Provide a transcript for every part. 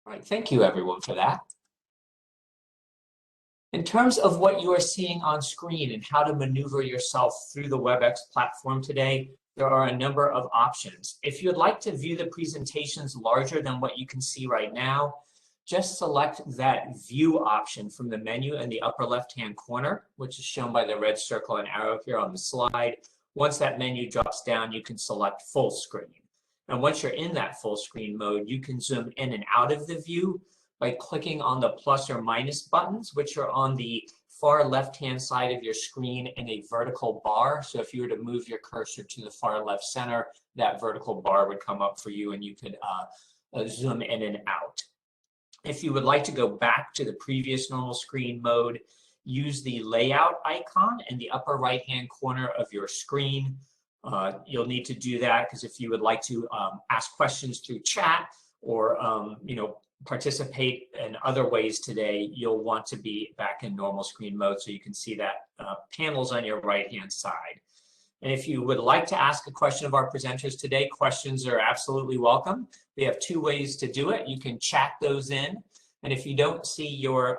All right, thank you everyone for that. In terms of what you are seeing on screen and how to maneuver yourself through the WebEx platform today, there are a number of options. If you'd like to view the presentations larger than what you can see right now, just select that view option from the menu in the upper left-hand corner, which is shown by the red circle and arrow here on the slide. Once that menu drops down, you can select full screen. And once you're in that full screen mode, you can zoom in and out of the view by clicking on the plus or minus buttons, which are on the far left-hand side of your screen in a vertical bar. So if you were to move your cursor to the far left center, that vertical bar would come up for you and you could zoom in and out. If you would like to go back to the previous normal screen mode, use the layout icon in the upper right-hand corner of your screen. You'll need to do that because if you would like to ask questions through chat or participate in other ways today, you'll want to be back in normal screen mode so you can see that panels on your right-hand side. And if you would like to ask a question of our presenters today, questions are absolutely welcome. We have two ways to do it. You can chat those in. And if you don't see your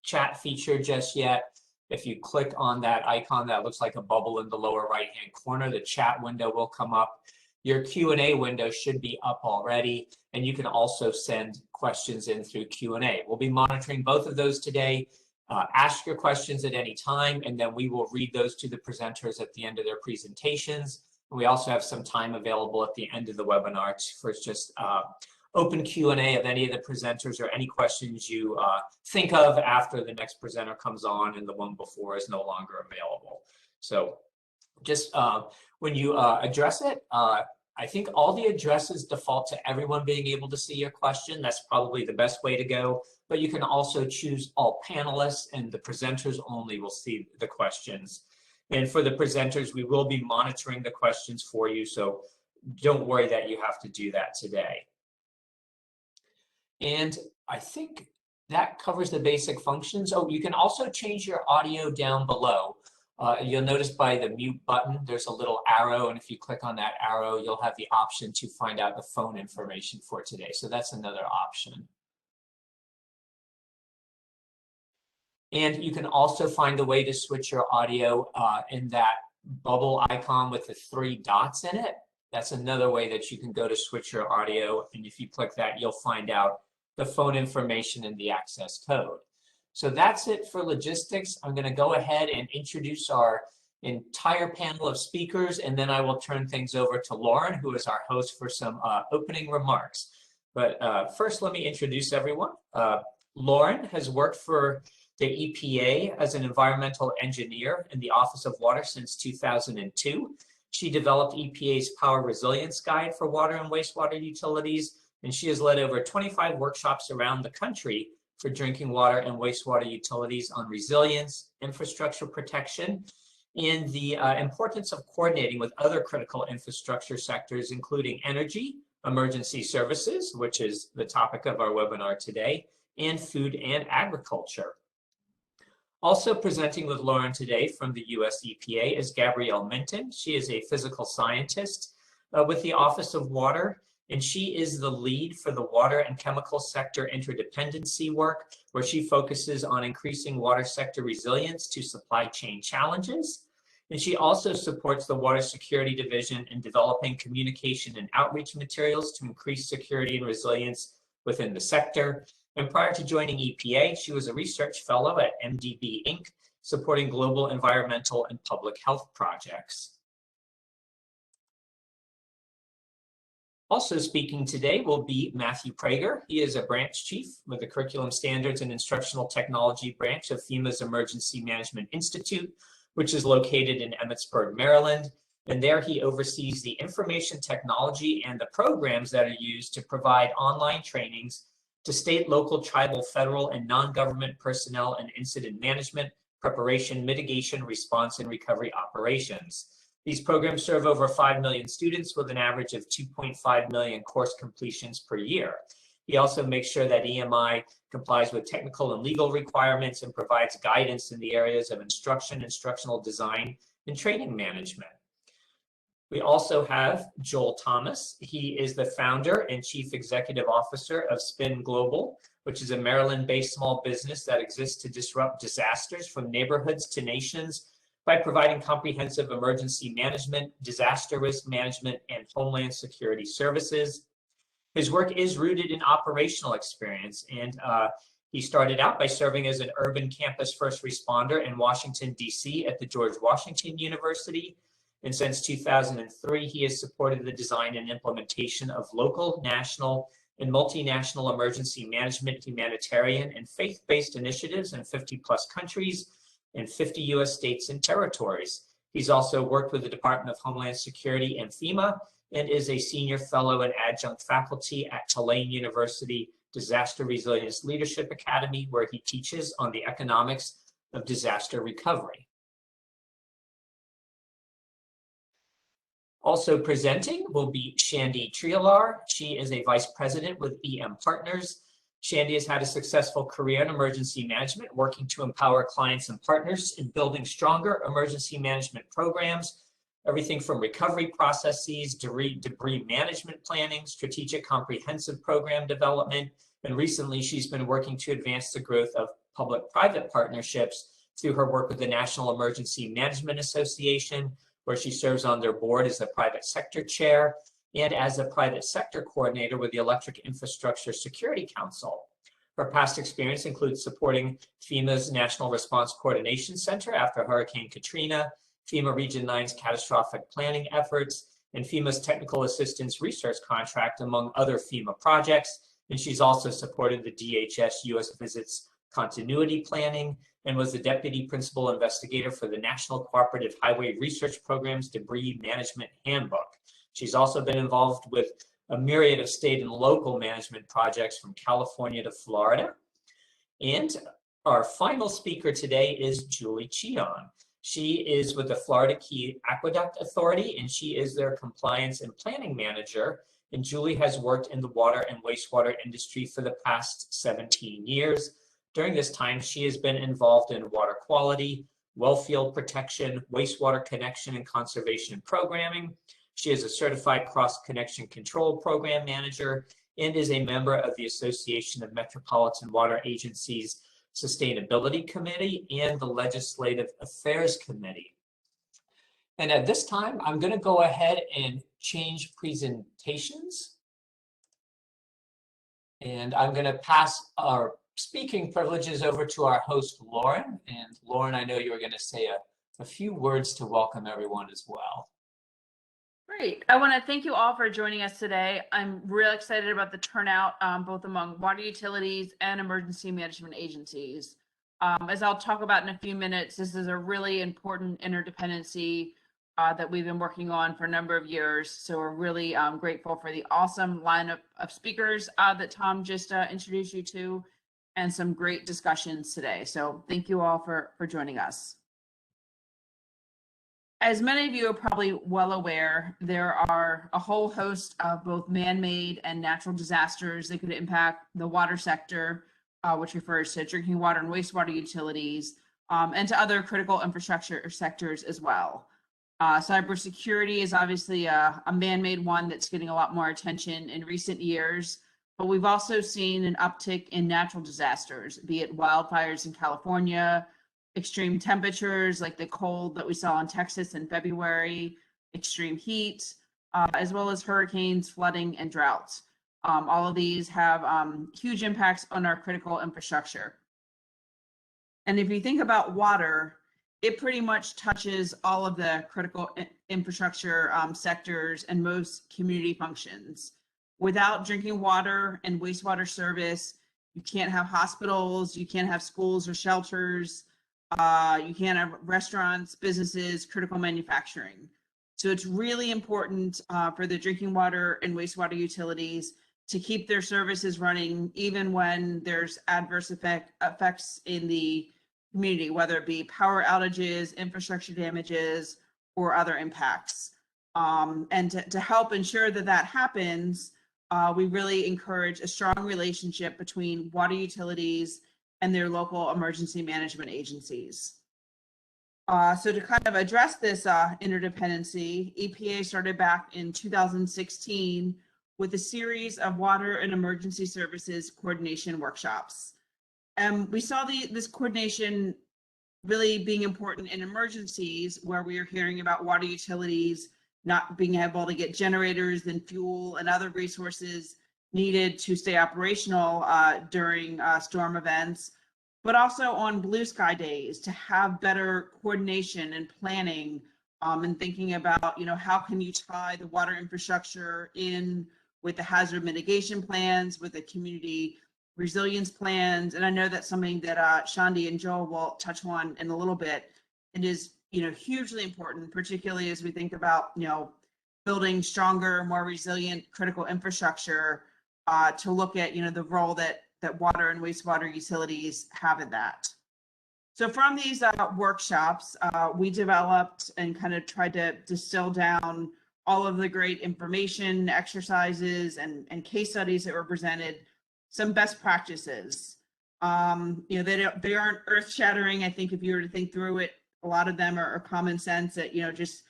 chat feature just yet, if you click on that icon that looks like a bubble in the lower right-hand corner, the chat window will come up. Your Q&A window should be up already, and you can also send questions in through Q&A. We'll be monitoring both of those today. Ask your questions at any time, and then we will read those to the presenters at the end of their presentations. And we also have some time available at the end of the webinar for just open Q&A of any of the presenters or any questions you think of after the next presenter comes on and the one before is no longer available. So just when you address it, I think all the addresses default to everyone being able to see your question. That's probably the best way to go. But you can also choose all panelists, and the presenters only will see the questions. And for the presenters, we will be monitoring the questions for you, so don't worry that you have to do that today. And I think that covers the basic functions. Oh, you can also change your audio down below. You'll notice by the mute button, there's a little arrow, and if you click on that arrow, you'll have the option to find out the phone information for today. So that's another option. And you can also find the way to switch your audio in that bubble icon with the 3 dots in it. That's another way that you can go to switch your audio. And if you click that, you'll find out the phone information and the access code. So that's it for logistics. I'm going to go ahead and introduce our entire panel of speakers, and then I will turn things over to Lauren, who is our host, for some opening remarks. But first, let me introduce everyone. Lauren has worked for the EPA as an environmental engineer in the Office of Water since 2002. She developed EPA's Power Resilience Guide for water and wastewater utilities, and she has led over 25 workshops around the country for drinking water and wastewater utilities on resilience, infrastructure protection, and the importance of coordinating with other critical infrastructure sectors, including energy, emergency services, which is the topic of our webinar today, and food and agriculture. Also presenting with Lauren today from the US EPA is Gabrielle Minton. She is a physical scientist with the Office of Water, and she is the lead for the water and chemical sector interdependency work, where she focuses on increasing water sector resilience to supply chain challenges. And she also supports the Water Security Division in developing communication and outreach materials to increase security and resilience within the sector. And prior to joining EPA, she was a research fellow at MDB Inc., supporting global environmental and public health projects. Also speaking today will be Matthew Prager. He is a branch chief with the Curriculum Standards and Instructional Technology branch of FEMA's Emergency Management Institute, which is located in Emmitsburg, Maryland. And there he oversees the information technology and the programs that are used to provide online trainings to state, local, tribal, federal, and non-government personnel in incident management, preparation, mitigation, response, and recovery operations. These programs serve over 5 million students with an average of 2.5 million course completions per year. He also makes sure that EMI complies with technical and legal requirements and provides guidance in the areas of instruction, instructional design, and training management. We also have Joel Thomas. He is the founder and chief executive officer of Spin Global, which is a Maryland-based small business that exists to disrupt disasters from neighborhoods to nations by providing comprehensive emergency management, disaster risk management, and homeland security services. His work is rooted in operational experience, and he started out by serving as an urban campus first responder in Washington, D.C. at the George Washington University. And since 2003, he has supported the design and implementation of local, national, and multinational emergency management, humanitarian, and faith-based initiatives in 50-plus countries and 50 U.S. states and territories. He's also worked with the Department of Homeland Security and FEMA, and is a senior fellow and adjunct faculty at Tulane University Disaster Resilience Leadership Academy, where he teaches on the economics of disaster recovery. Also presenting will be Shandy Triolar. She is a vice president with EM Partners. Shandy has had a successful career in emergency management, working to empower clients and partners in building stronger emergency management programs, everything from recovery processes, debris management planning, strategic comprehensive program development, and recently she's been working to advance the growth of public-private partnerships through her work with the National Emergency Management Association, where she serves on their board as the private sector chair and as a private sector coordinator with the Electric Infrastructure Security Council. Her past experience includes supporting FEMA's National Response Coordination Center after Hurricane Katrina, FEMA Region 9's catastrophic planning efforts, and FEMA's Technical Assistance Research Contract, among other FEMA projects. And she's also supported the DHS U.S. Visits Continuity Planning and was the Deputy Principal Investigator for the National Cooperative Highway Research Program's Debris Management Handbook. She's also been involved with a myriad of state and local management projects from California to Florida. And our final speaker today is Julie Cheon. She is with the Florida Key Aqueduct Authority, and she is their compliance and planning manager. And Julie has worked in the water and wastewater industry for the past 17 years. During this time, she has been involved in water quality, well field protection, wastewater connection and conservation programming. She is a certified cross-connection control program manager and is a member of the Association of Metropolitan Water Agencies Sustainability Committee and the Legislative Affairs Committee. And at this time, I'm going to go ahead and change presentations. And I'm going to pass our speaking privileges over to our host, Lauren. And Lauren, I know you were going to say a few words to welcome everyone as well. Great. I want to thank you all for joining us today. I'm real excited about the turnout, both among water utilities and emergency management agencies. As I'll talk about in a few minutes, this is a really important interdependency that we've been working on for a number of years. So we're really grateful for the awesome lineup of speakers that Tom just introduced you to, and some great discussions today. So thank you all for joining us. As many of you are probably well aware, there are a whole host of both man-made and natural disasters that could impact the water sector, which refers to drinking water and wastewater utilities, and to other critical infrastructure sectors as well. Cybersecurity is obviously a man-made one that's getting a lot more attention in recent years, but we've also seen an uptick in natural disasters, be it wildfires in California, extreme temperatures like the cold that we saw in Texas in February, extreme heat, as well as hurricanes, flooding, and droughts. All of these have huge impacts on our critical infrastructure. And if you think about water, it pretty much touches all of the critical infrastructure sectors and most community functions. Without drinking water and wastewater service, you can't have hospitals, you can't have schools or shelters, you can't have restaurants, businesses, critical manufacturing. So it's really important for the drinking water and wastewater utilities to keep their services running, even when there's adverse effects in the community, whether it be power outages, infrastructure damages, or other impacts. And to help ensure that that happens, we really encourage a strong relationship between water utilities and their local emergency management agencies. So to kind of address this interdependency, EPA started back in 2016 with a series of water and emergency services coordination workshops. And we saw this coordination really being important in emergencies where we are hearing about water utilities not being able to get generators and fuel and other resources needed to stay operational during storm events, but also on blue sky days to have better coordination and planning and thinking about, how can you tie the water infrastructure in with the hazard mitigation plans, with the community resilience plans. And I know that's something that Shandi and Joel will touch on in a little bit. It is, hugely important, particularly as we think about, building stronger, more resilient critical infrastructure to look at, the role that water and wastewater utilities have in that. So from these workshops, we developed and kind of tried to distill down all of the great information, exercises, and case studies that were presented, some best practices. They aren't earth-shattering. I think if you were to think through it, a lot of them are common sense that, just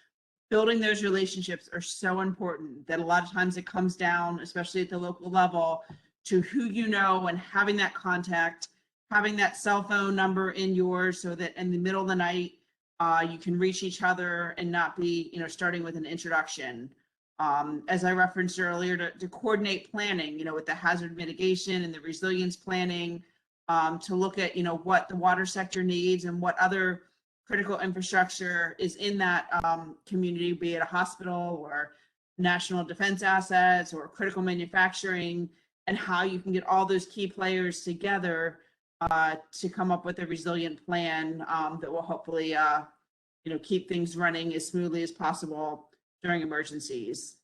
building those relationships are so important that a lot of times it comes down, especially at the local level, to who you know and having that contact, having that cell phone number in yours so that in the middle of the night, you can reach each other and not be, starting with an introduction. As I referenced earlier, to coordinate planning, with the hazard mitigation and the resilience planning, to look at, what the water sector needs and what other critical infrastructure is in that community, be it a hospital or national defense assets or critical manufacturing, and how you can get all those key players together to come up with a resilient plan that will hopefully, keep things running as smoothly as possible during emergencies.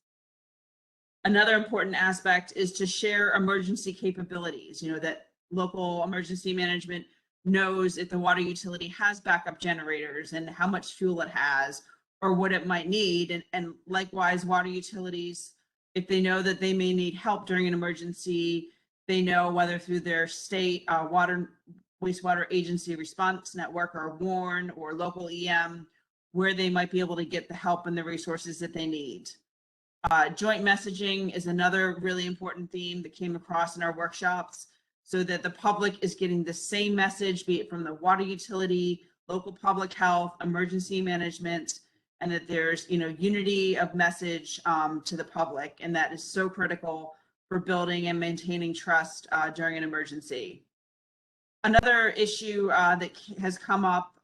Another important aspect is to share emergency capabilities, that local emergency management knows if the water utility has backup generators and how much fuel it has or what it might need. And likewise, water utilities, if they know that they may need help during an emergency, they know whether through their state wastewater agency response network or WARN or local EM, where they might be able to get the help and the resources that they need. Joint messaging is another really important theme that came across in our workshops, so that the public is getting the same message, be it from the water utility, local public health, emergency management, and that there's, unity of message to the public. And that is so critical for building and maintaining trust during an emergency. Another issue that has come up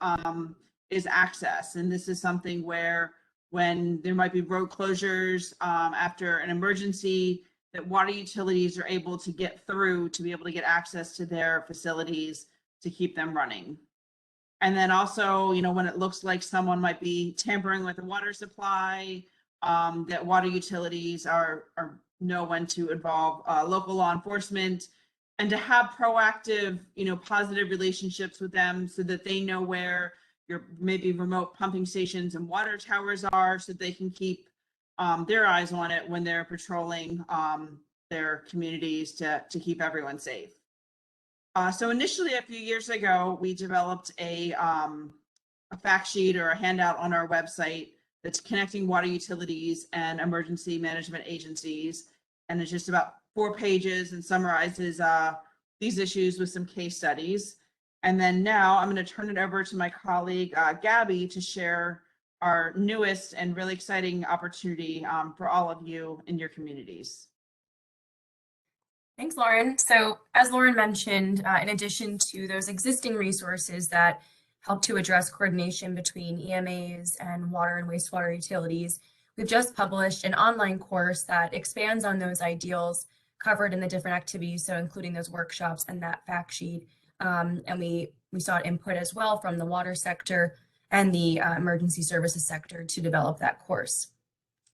is access. And this is something where when there might be road closures after an emergency, that water utilities are able to get through to be able to get access to their facilities to keep them running. And then also, when it looks like someone might be tampering with the water supply, that water utilities know when to involve local law enforcement and to have proactive, positive relationships with them so that they know where your maybe remote pumping stations and water towers are, so they can keep their eyes on it when they're patrolling their communities to keep everyone safe. So initially, a few years ago, we developed a fact sheet or a handout on our website that's connecting water utilities and emergency management agencies. And it's just about 4 pages and summarizes these issues with some case studies. And then now I'm going to turn it over to my colleague, Gabby, to share our newest and really exciting opportunity for all of you in your communities. Thanks, Lauren. So as Lauren mentioned, in addition to those existing resources that help to address coordination between EMAs and water and wastewater utilities, we've just published an online course that expands on those ideals covered in the different activities, so including those workshops and that fact sheet. And we sought input as well from the water sector and the emergency services sector to develop that course.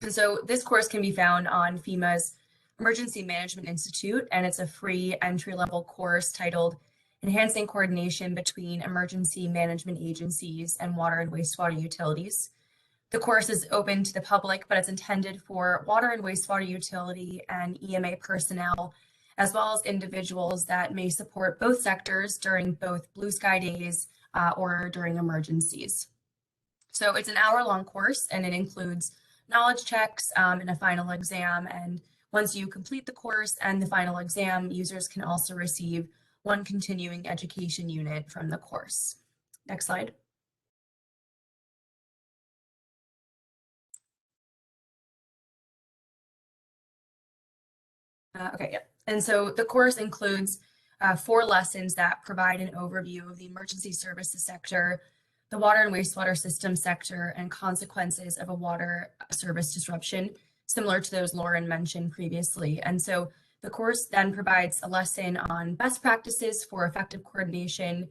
And so this course can be found on FEMA's Emergency Management Institute, and it's a free entry-level course titled Enhancing Coordination Between Emergency Management Agencies and Water and Wastewater Utilities. The course is open to the public, but it's intended for water and wastewater utility and EMA personnel, as well as individuals that may support both sectors during both blue sky days or during emergencies. So it's an hour-long course, and it includes knowledge checks and a final exam. And once you complete the course and the final exam, users can also receive one continuing education unit from the course. Next slide. Okay, yeah. And so the course includes 4 lessons that provide an overview of the emergency services sector, the water and wastewater system sector, and consequences of a water service disruption, similar to those Lauren mentioned previously. And so the course then provides a lesson on best practices for effective coordination,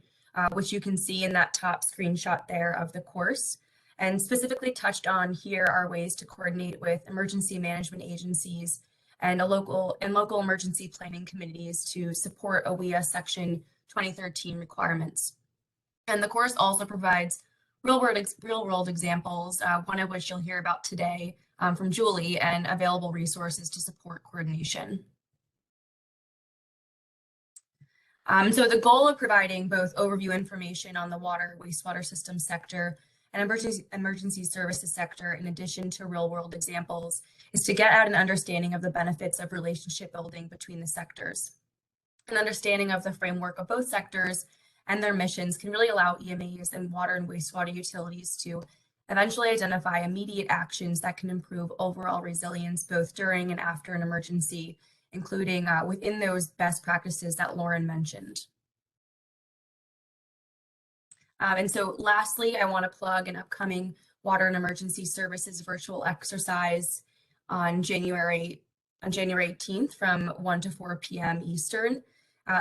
which you can see in that top screenshot there of the course. And specifically touched on here are ways to coordinate with emergency management agencies and local emergency planning committees to support OWIA Section 2013 requirements. And the course also provides real-world examples, one of which you'll hear about today from Julie, and available resources to support coordination. So the goal of providing both overview information on the water wastewater system sector and emergency services sector, in addition to real-world examples, is to get at an understanding of the benefits of relationship building between the sectors. An understanding of the framework of both sectors and their missions can really allow EMAs and water and wastewater utilities to eventually identify immediate actions that can improve overall resilience both during and after an emergency, including within those best practices that Lauren mentioned. And so lastly, I want to plug an upcoming Water and Emergency Services virtual exercise on January 18th from 1 to 4 p.m. Eastern.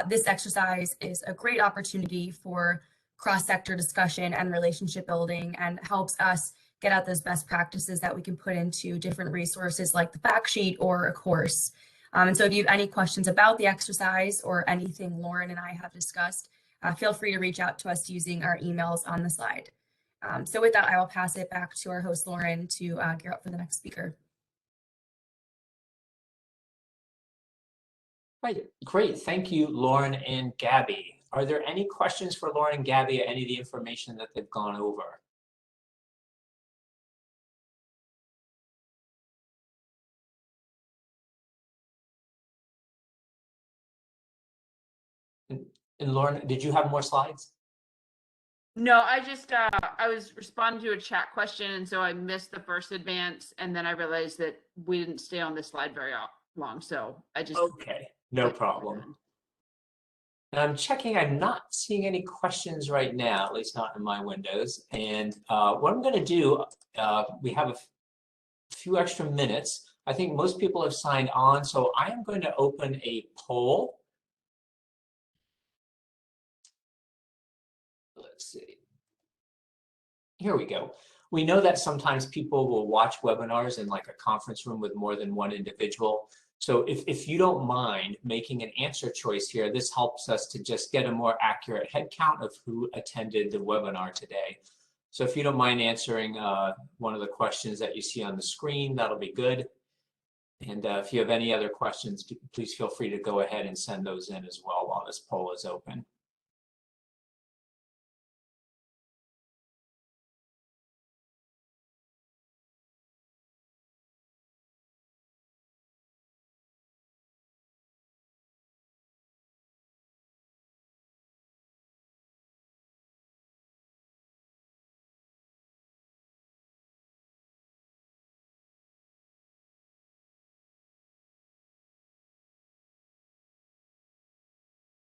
This exercise is a great opportunity for cross-sector discussion and relationship building, and helps us get at those best practices that we can put into different resources like the fact sheet or a course. And so if you have any questions about the exercise or anything Lauren and I have discussed, feel free to reach out to us using our emails on the slide. So with that, I will pass it back to our host, Lauren, to gear up for the next speaker. Right, great. Thank you, Lauren and Gabby. Are there any questions for Lauren and Gabby or any of the information that they've gone over? And Lauren, did you have more slides? No, I just I was responding to a chat question, and so I missed the first advance, and then I realized that we didn't stay on this slide very long, so I just Okay, no problem. And I'm checking, I'm not seeing any questions right now, at least not in my windows. And what I'm going to do, we have a few extra minutes. I think most people have signed on, so I am going to open a poll. Let's see. Here we go. We know that sometimes people will watch webinars in like a conference room with more than one individual. So if you don't mind making an answer choice here, this helps us to just get a more accurate head count of who attended the webinar today. So if you don't mind answering one of the questions that you see on the screen, that'll be good. And if you have any other questions, please feel free to go ahead and send those in as well while this poll is open.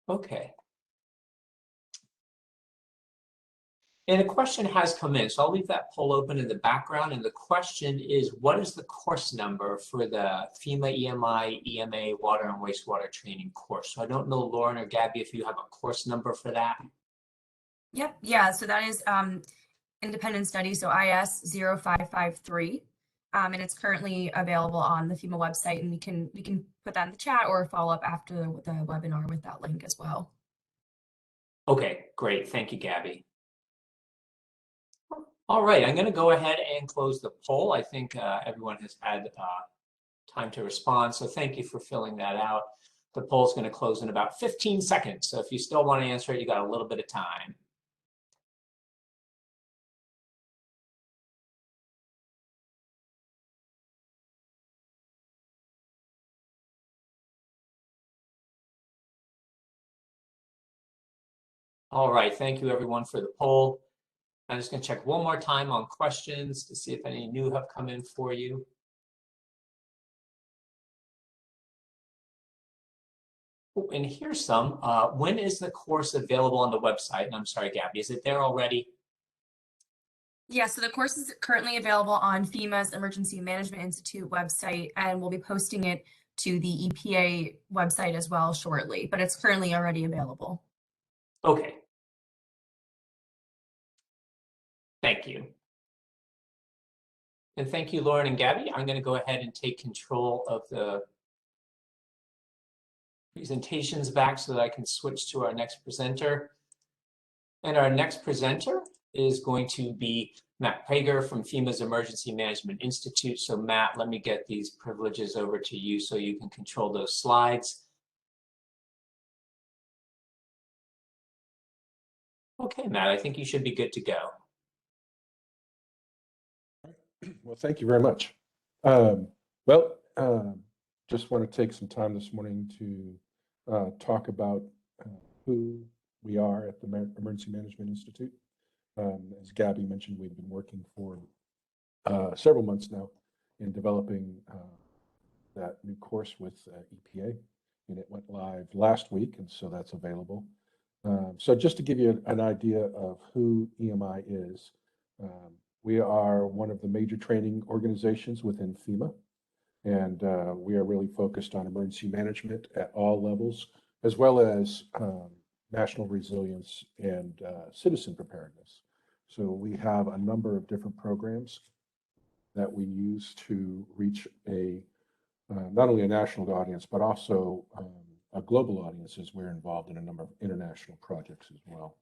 Okay. And a question has come in, so I'll leave that poll open in the background. And the question is, what is the course number for the FEMA EMI EMA water and wastewater training course? So I don't know, Lauren or Gabby, if you have a course number for that. Yep, yeah, so that is independent study, so IS 0553. And it's currently available on the FEMA website, and we can put that in the chat or follow up after the webinar with that link as well. Okay, great. Thank you, Gabby. All right, I'm going to go ahead and close the poll. I think everyone has had time to respond, so thank you for filling that out. The poll is going to close in about 15 seconds, so if you still want to answer it, you got a little bit of time. All right, thank you everyone for the poll. I'm just going to check one more time on questions to see if any new have come in for you. Oh, and here's some. When is the course available on the website? And I'm sorry, Gabby, is it there already? Yeah, so the course is currently available on FEMA's Emergency Management Institute website, and we'll be posting it to the EPA website as well shortly, but it's currently already available. Okay. Thank you. And thank you, Lauren and Gabby. I'm going to go ahead and take control of the presentations back so that I can switch to our next presenter. And our next presenter is going to be Matt Prager from FEMA's Emergency Management Institute. So Matt, let me get these privileges over to you so you can control those slides. Okay, Matt, I think you should be good to go. Well, thank you very much. Just want to take some time this morning to talk about who we are at the Emergency Management Institute. As Gabby mentioned, we've been working for several months now in developing that new course with EPA, and it went live last week, and so that's available. So just to give you an idea of who EMI is, we are one of the major training organizations within FEMA, and we are really focused on emergency management at all levels, as well as national resilience and citizen preparedness. So we have a number of different programs that we use to reach not only a national audience, but also a global audience, as we're involved in a number of international projects as well.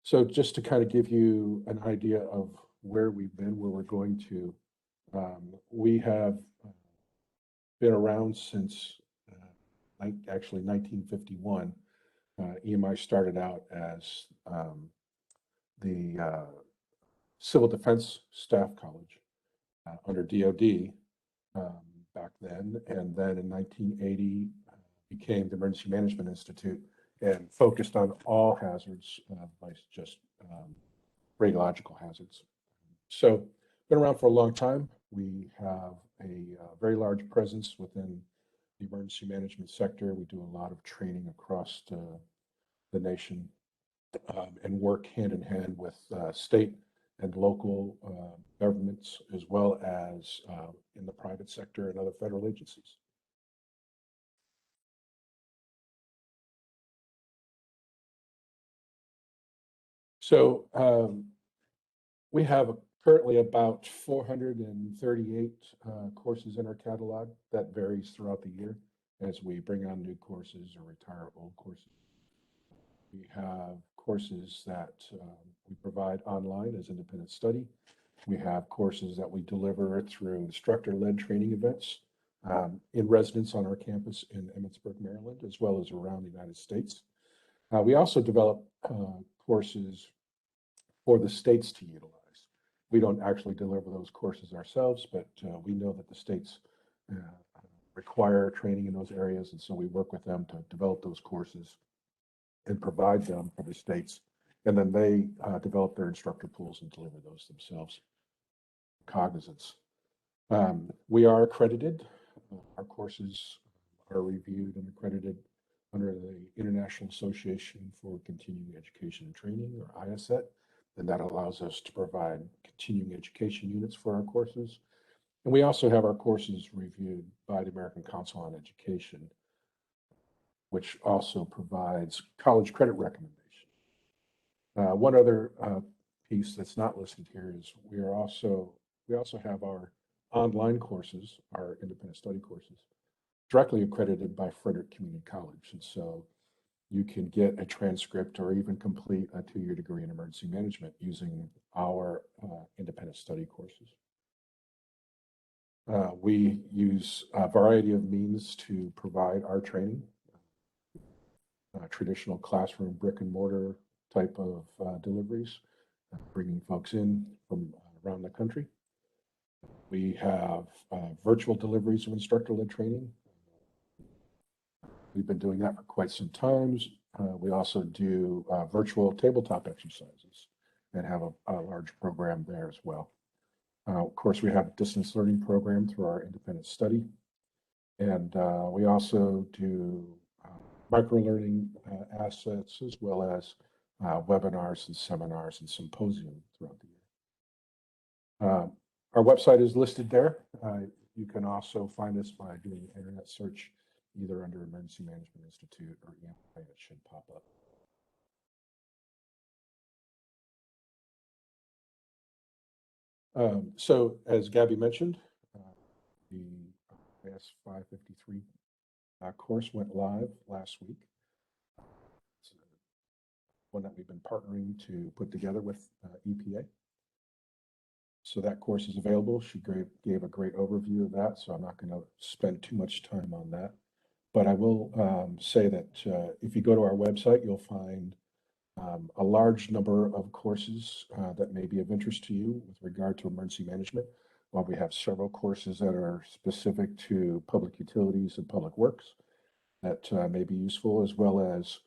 So just to kind of give you an idea of where we've been, where we're going to, we have been around since actually 1951. EMI started out as the Civil Defense Staff College under DOD back then, and then in 1980 became the Emergency Management Institute and focused on all hazards, by just radiological hazards. So been around for a long time. We have a very large presence within the emergency management sector. We do a lot of training across the nation and work hand in hand with state and local governments, as well as in the private sector and other federal agencies. So we have currently about 438 courses in our catalog. That varies throughout the year as we bring on new courses or retire old courses. We have courses that we provide online as independent study. We have courses that we deliver through instructor-led training events in residence on our campus in Emmitsburg, Maryland, as well as around the United States. We also develop courses for the states to utilize. We don't actually deliver those courses ourselves, but we know that the states require training in those areas, and so we work with them to develop those courses and provide them for the states, and then they develop their instructor pools and deliver those themselves. Cognizance. We are accredited. Our courses are reviewed and accredited under the International Association for Continuing Education and Training, or IACET, and that allows us to provide continuing education units for our courses. And we also have our courses reviewed by the American Council on Education, which also provides college credit recommendation. One other piece that's not listed here is we also have our online courses, our independent study courses, directly accredited by Frederick Community College. And so you can get a transcript or even complete a 2-year degree in emergency management using our independent study courses. We use a variety of means to provide our training. Traditional classroom brick and mortar type of deliveries, bringing folks in from around the country. We have virtual deliveries of instructor-led training. We've been doing that for quite some time. We also do virtual tabletop exercises and have a large program there as well. Of course, we have a distance learning program through our independent study. And we also do micro-learning assets as well as webinars and seminars and symposium throughout the year. Our website is listed there. You can also find us by doing an internet search, either under Emergency Management Institute or EMA. It should pop up. So as Gabby mentioned, the IS 553 course went live last week. It's one that we've been partnering to put together with EPA. So that course is available. She gave a great overview of that, so I'm not going to spend too much time on that. But I will say that if you go to our website, you'll find a large number of courses that may be of interest to you with regard to emergency management. While we have several courses that are specific to public utilities and public works that may be useful, as well as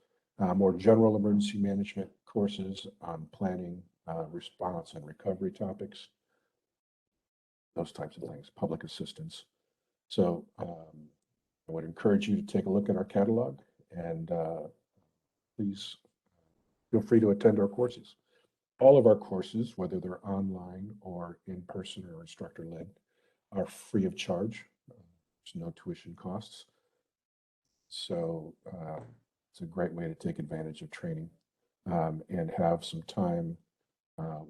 more general emergency management courses on planning, response, and recovery topics, those types of things, public assistance. So I would encourage you to take a look at our catalog, and please feel free to attend our courses. All of our courses, whether they're online or in person or instructor-led, are free of charge. There's no tuition costs. So it's a great way to take advantage of training and have some time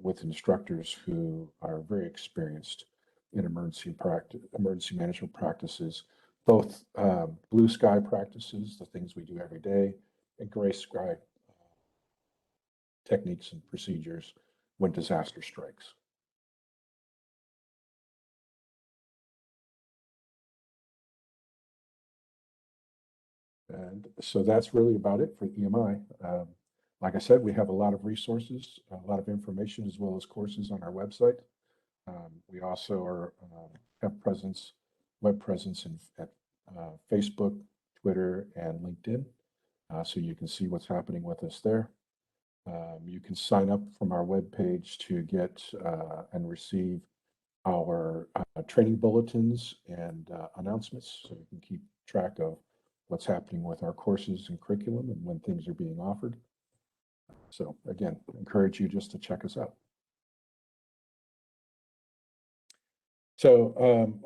with instructors who are very experienced in emergency management practices, both blue sky practices, the things we do every day, and gray sky techniques and procedures when disaster strikes. And so that's really about it for EMI. Like I said, we have a lot of resources, a lot of information, as well as courses on our website. We also have web presence at Facebook, Twitter, and LinkedIn, so you can see what's happening with us there. You can sign up from our webpage to get and receive our training bulletins and announcements, so you can keep track of what's happening with our courses and curriculum and when things are being offered. So again, I encourage you just to check us out. So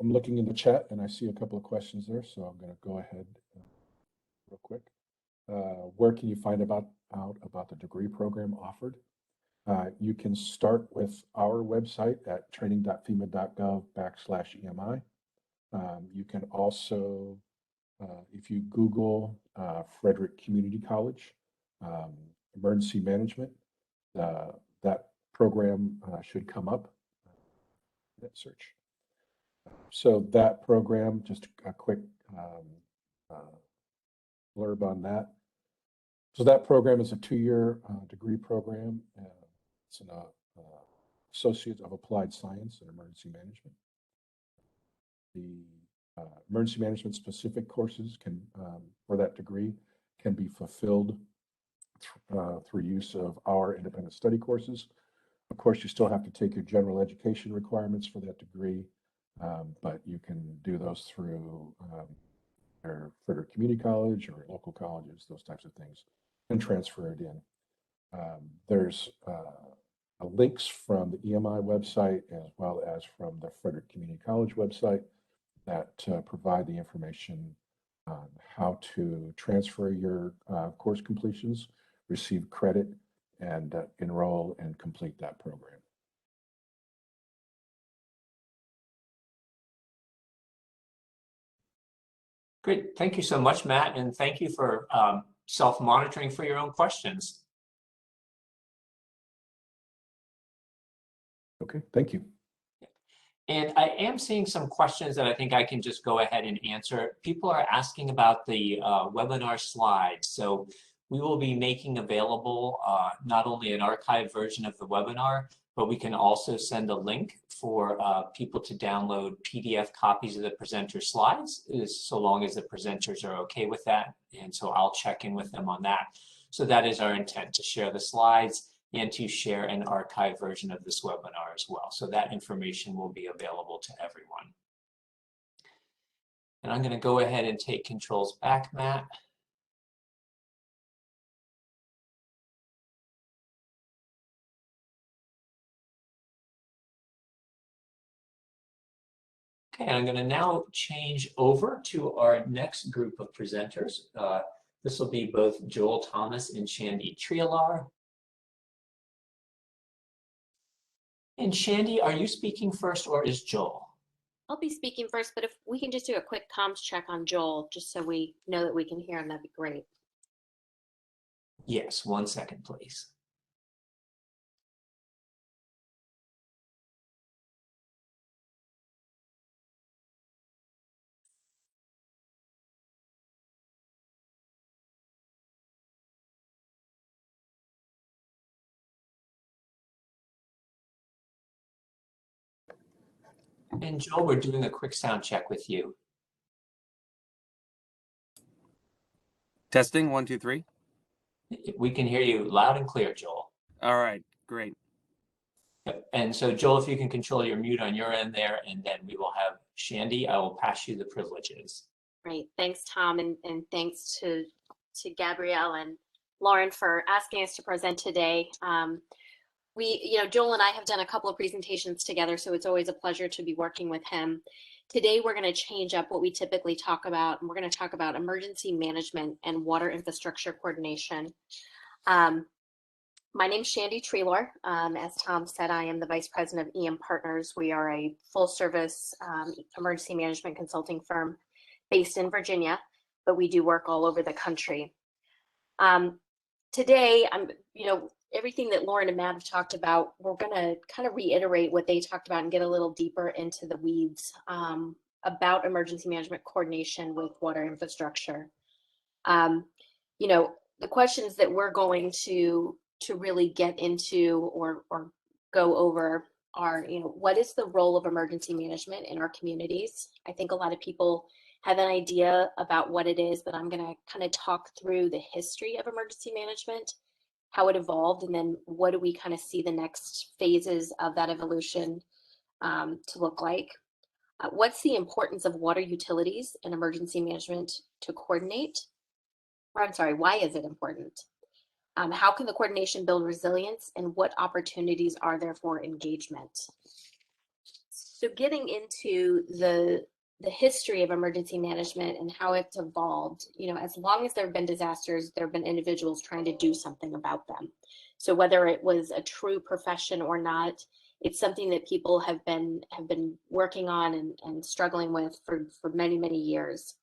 I'm looking in the chat and I see a couple of questions there, so I'm going to go ahead real quick. Where can you find out about the degree program offered? You can start with our website at training.fema.gov/EMI. You can also, if you Google Frederick Community College emergency management, that program should come up in that search. So that program, just a quick blurb on that. So that program is a 2-year degree program. It's an Associate of Applied Science in Emergency Management. The emergency management specific courses can, for that degree, can be fulfilled through use of our independent study courses. Of course, you still have to take your general education requirements for that degree, but you can do those through your Frederick Community College or local colleges, those types of things, and transfer it in. There's links from the EMI website as well as from the Frederick Community College website that provide the information on how to transfer your course completions, receive credit, and enroll and complete that program. Great. Thank you so much, Matt, and thank you for self-monitoring for your own questions. Okay, thank you. And I am seeing some questions that I think I can just go ahead and answer. People are asking about the webinar slides. So we will be making available not only an archived version of the webinar, but we can also send a link for people to download PDF copies of the presenter slides, so long as the presenters are okay with that. And so I'll check in with them on that. So that is our intent, to share the slides and to share an archived version of this webinar as well. So that information will be available to everyone. And I'm going to go ahead and take controls back, Matt. Okay, I'm going to now change over to our next group of presenters. This will be both Joel Thomas and Shandy Triolar. And Shandy, are you speaking first, or is Joel? I'll be speaking first, but if we can just do a quick comms check on Joel, just so we know that we can hear him, that'd be great. Yes, 1 second, please. And Joel, we're doing a quick sound check with you. Testing, 1, 2, 3. We can hear you loud and clear, Joel. All right, great. And so Joel, if you can control your mute on your end there, and then we will have Shandy. I will pass you the privileges. Great, thanks, Tom, and thanks to Gabrielle and Lauren for asking us to present today. Joel and I have done a couple of presentations together, so it's always a pleasure to be working with him. Today, we're going to change up what we typically talk about, and we're going to talk about emergency management and water infrastructure coordination. My name's Shandy Triolar. As Tom said, I am the Vice President of EM Partners. We are a full-service emergency management consulting firm based in Virginia, but we do work all over the country. Today, everything that Lauren and Matt have talked about, we're going to kind of reiterate what they talked about and get a little deeper into the weeds about emergency management coordination with water infrastructure. The questions that we're going to really get into or go over are, what is the role of emergency management in our communities? I think a lot of people have an idea about what it is, but I'm going to kind of talk through the history of emergency management, how it evolved, and then what do we kind of see the next phases of that evolution to look like. What's the importance of water utilities and emergency management to coordinate? Or I'm sorry, why is it important? How can the coordination build resilience, and what opportunities are there for engagement? So getting into the history of emergency management and how it's evolved, as long as there have been disasters, there have been individuals trying to do something about them. So whether it was a true profession or not, it's something that people have been working on and struggling with for many, many years.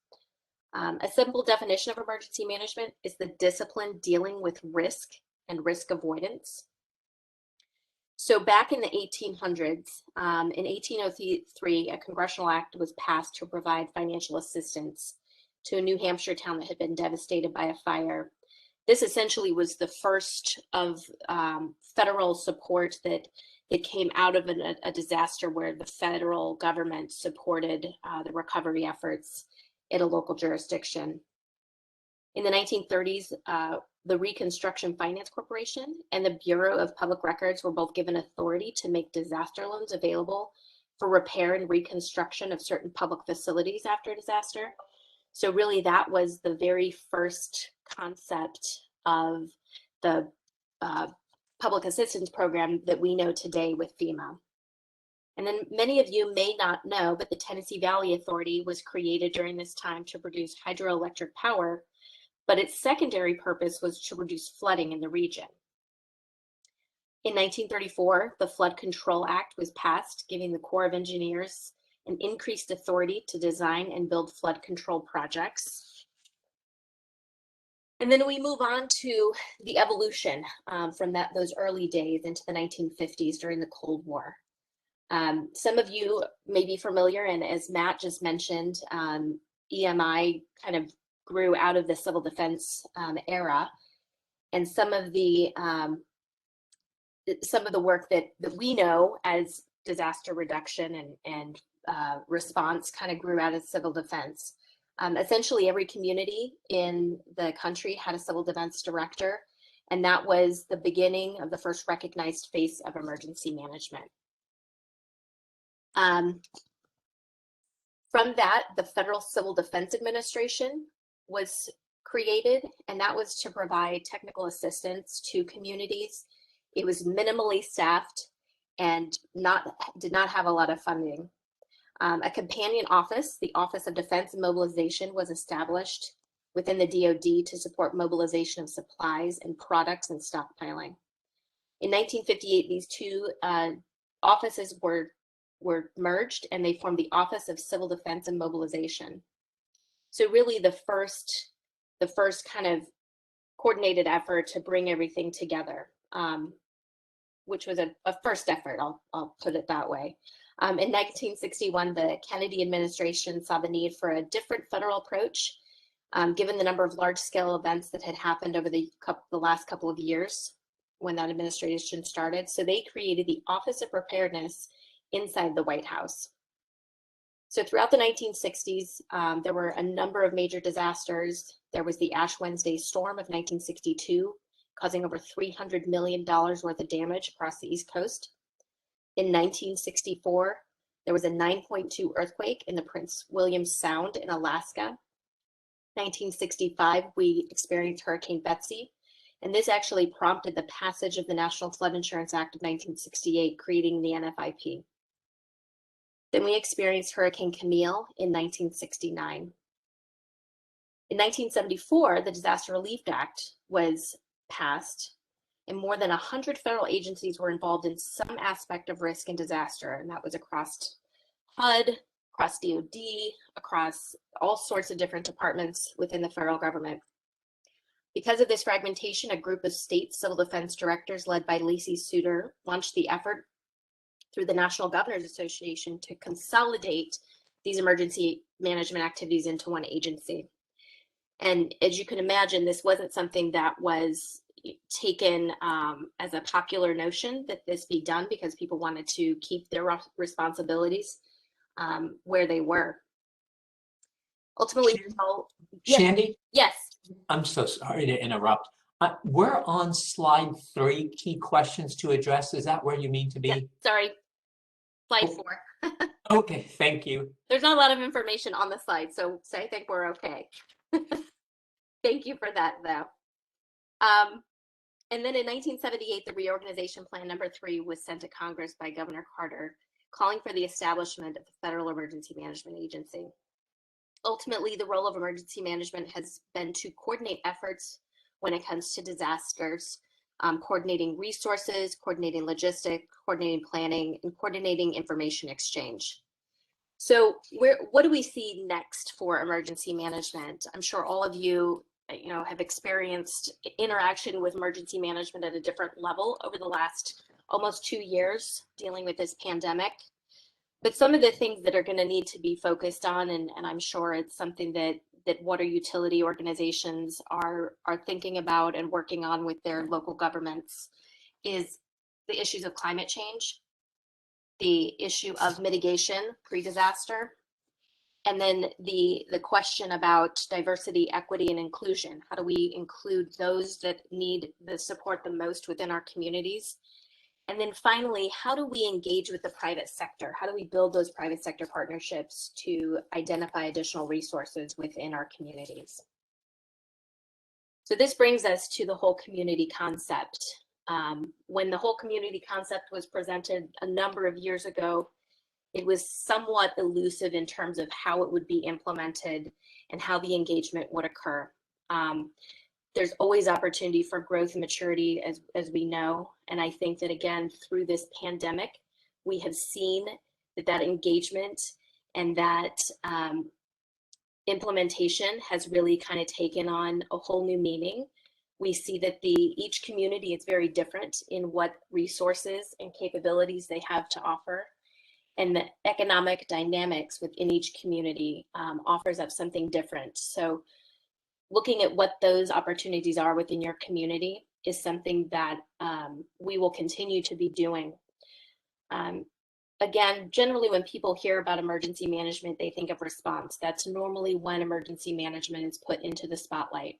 A simple definition of emergency management is the discipline dealing with risk and risk avoidance. So back in the 1800s, in 1803, a congressional act was passed to provide financial assistance to a New Hampshire town that had been devastated by a fire. This essentially was the first of federal support that came out of a disaster where the federal government supported the recovery efforts in a local jurisdiction. In the 1930s, the Reconstruction Finance Corporation and the Bureau of Public Records were both given authority to make disaster loans available for repair and reconstruction of certain public facilities after a disaster. So really that was the very first concept of the public assistance program that we know today with FEMA. And then many of you may not know, but the Tennessee Valley Authority was created during this time to produce hydroelectric power, but its secondary purpose was to reduce flooding in the region. In 1934, the Flood Control Act was passed, giving the Corps of Engineers an increased authority to design and build flood control projects. And then we move on to the evolution from those early days into the 1950s during the Cold War. Some of you may be familiar, and as Matt just mentioned, EMI kind of grew out of the civil defense era, and some of the some of the work that we know as disaster reduction and response kind of grew out of civil defense. Essentially, every community in the country had a civil defense director, and that was the beginning of the first recognized face of emergency management. From that, the Federal Civil Defense Administration was created, and that was to provide technical assistance to communities. It was minimally staffed and did not have a lot of funding. A companion office, the Office of Defense and Mobilization, was established within the DoD to support mobilization of supplies and products and stockpiling. In 1958, these two offices were merged, and they formed the Office of Civil Defense and Mobilization. So really the first kind of coordinated effort to bring everything together, which was a first effort, I'll put it that way. In 1961, the Kennedy administration saw the need for a different federal approach, given the number of large-scale events that had happened over the last couple of years when that administration started. So they created the Office of Preparedness inside the White House. So throughout the 1960s, there were a number of major disasters. There was the Ash Wednesday storm of 1962, causing over $300 million worth of damage across the East Coast. In 1964, there was a 9.2 earthquake in the Prince William Sound in Alaska. 1965, we experienced Hurricane Betsy, and this actually prompted the passage of the National Flood Insurance Act of 1968, creating the NFIP. Then we experienced Hurricane Camille in 1969. In 1974, the Disaster Relief Act was passed, and more than 100 federal agencies were involved in some aspect of risk and disaster, and that was across HUD, across DoD, across all sorts of different departments within the federal government. Because of this fragmentation, a group of state civil defense directors led by Lacey Suter launched the effort through the National Governors Association to consolidate these emergency management activities into one agency. And as you can imagine, this wasn't something that was taken as a popular notion that this be done, because people wanted to keep their responsibilities where they were. Ultimately, Shandy? Yes. I'm so sorry to interrupt. We're on slide 3, key questions to address. Is that where you mean to be? Yeah, sorry, slide 4. Okay, thank you. There's not a lot of information on the slide, so I think we're okay. Thank you for that, though. And then in 1978, the reorganization plan number 3 was sent to Congress by Governor Carter, calling for the establishment of the Federal Emergency Management Agency. Ultimately, the role of emergency management has been to coordinate efforts when it comes to disasters, coordinating resources, coordinating logistics, coordinating planning, and coordinating information exchange. So what do we see next for emergency management? I'm sure all of you, have experienced interaction with emergency management at a different level over the last almost 2 years dealing with this pandemic. But some of the things that are going to need to be focused on, and I'm sure it's something that water utility organizations are thinking about and working on with their local governments, is the issues of climate change, the issue of mitigation pre-disaster, and then the question about diversity, equity, and inclusion. How do we include those that need the support the most within our communities? And then finally, how do we engage with the private sector? How do we build those private sector partnerships to identify additional resources within our communities? So this brings us to the whole community concept. When the whole community concept was presented a number of years ago, it was somewhat elusive in terms of how it would be implemented and how the engagement would occur. There's always opportunity for growth and maturity, as we know. And I think that, again, through this pandemic, we have seen that engagement and that implementation has really kind of taken on a whole new meaning. We see that each community is very different in what resources and capabilities they have to offer. And the economic dynamics within each community offers up something different. So looking at what those opportunities are within your community is something that we will continue to be doing. Again, generally when people hear about emergency management, they think of response. That's normally when emergency management is put into the spotlight.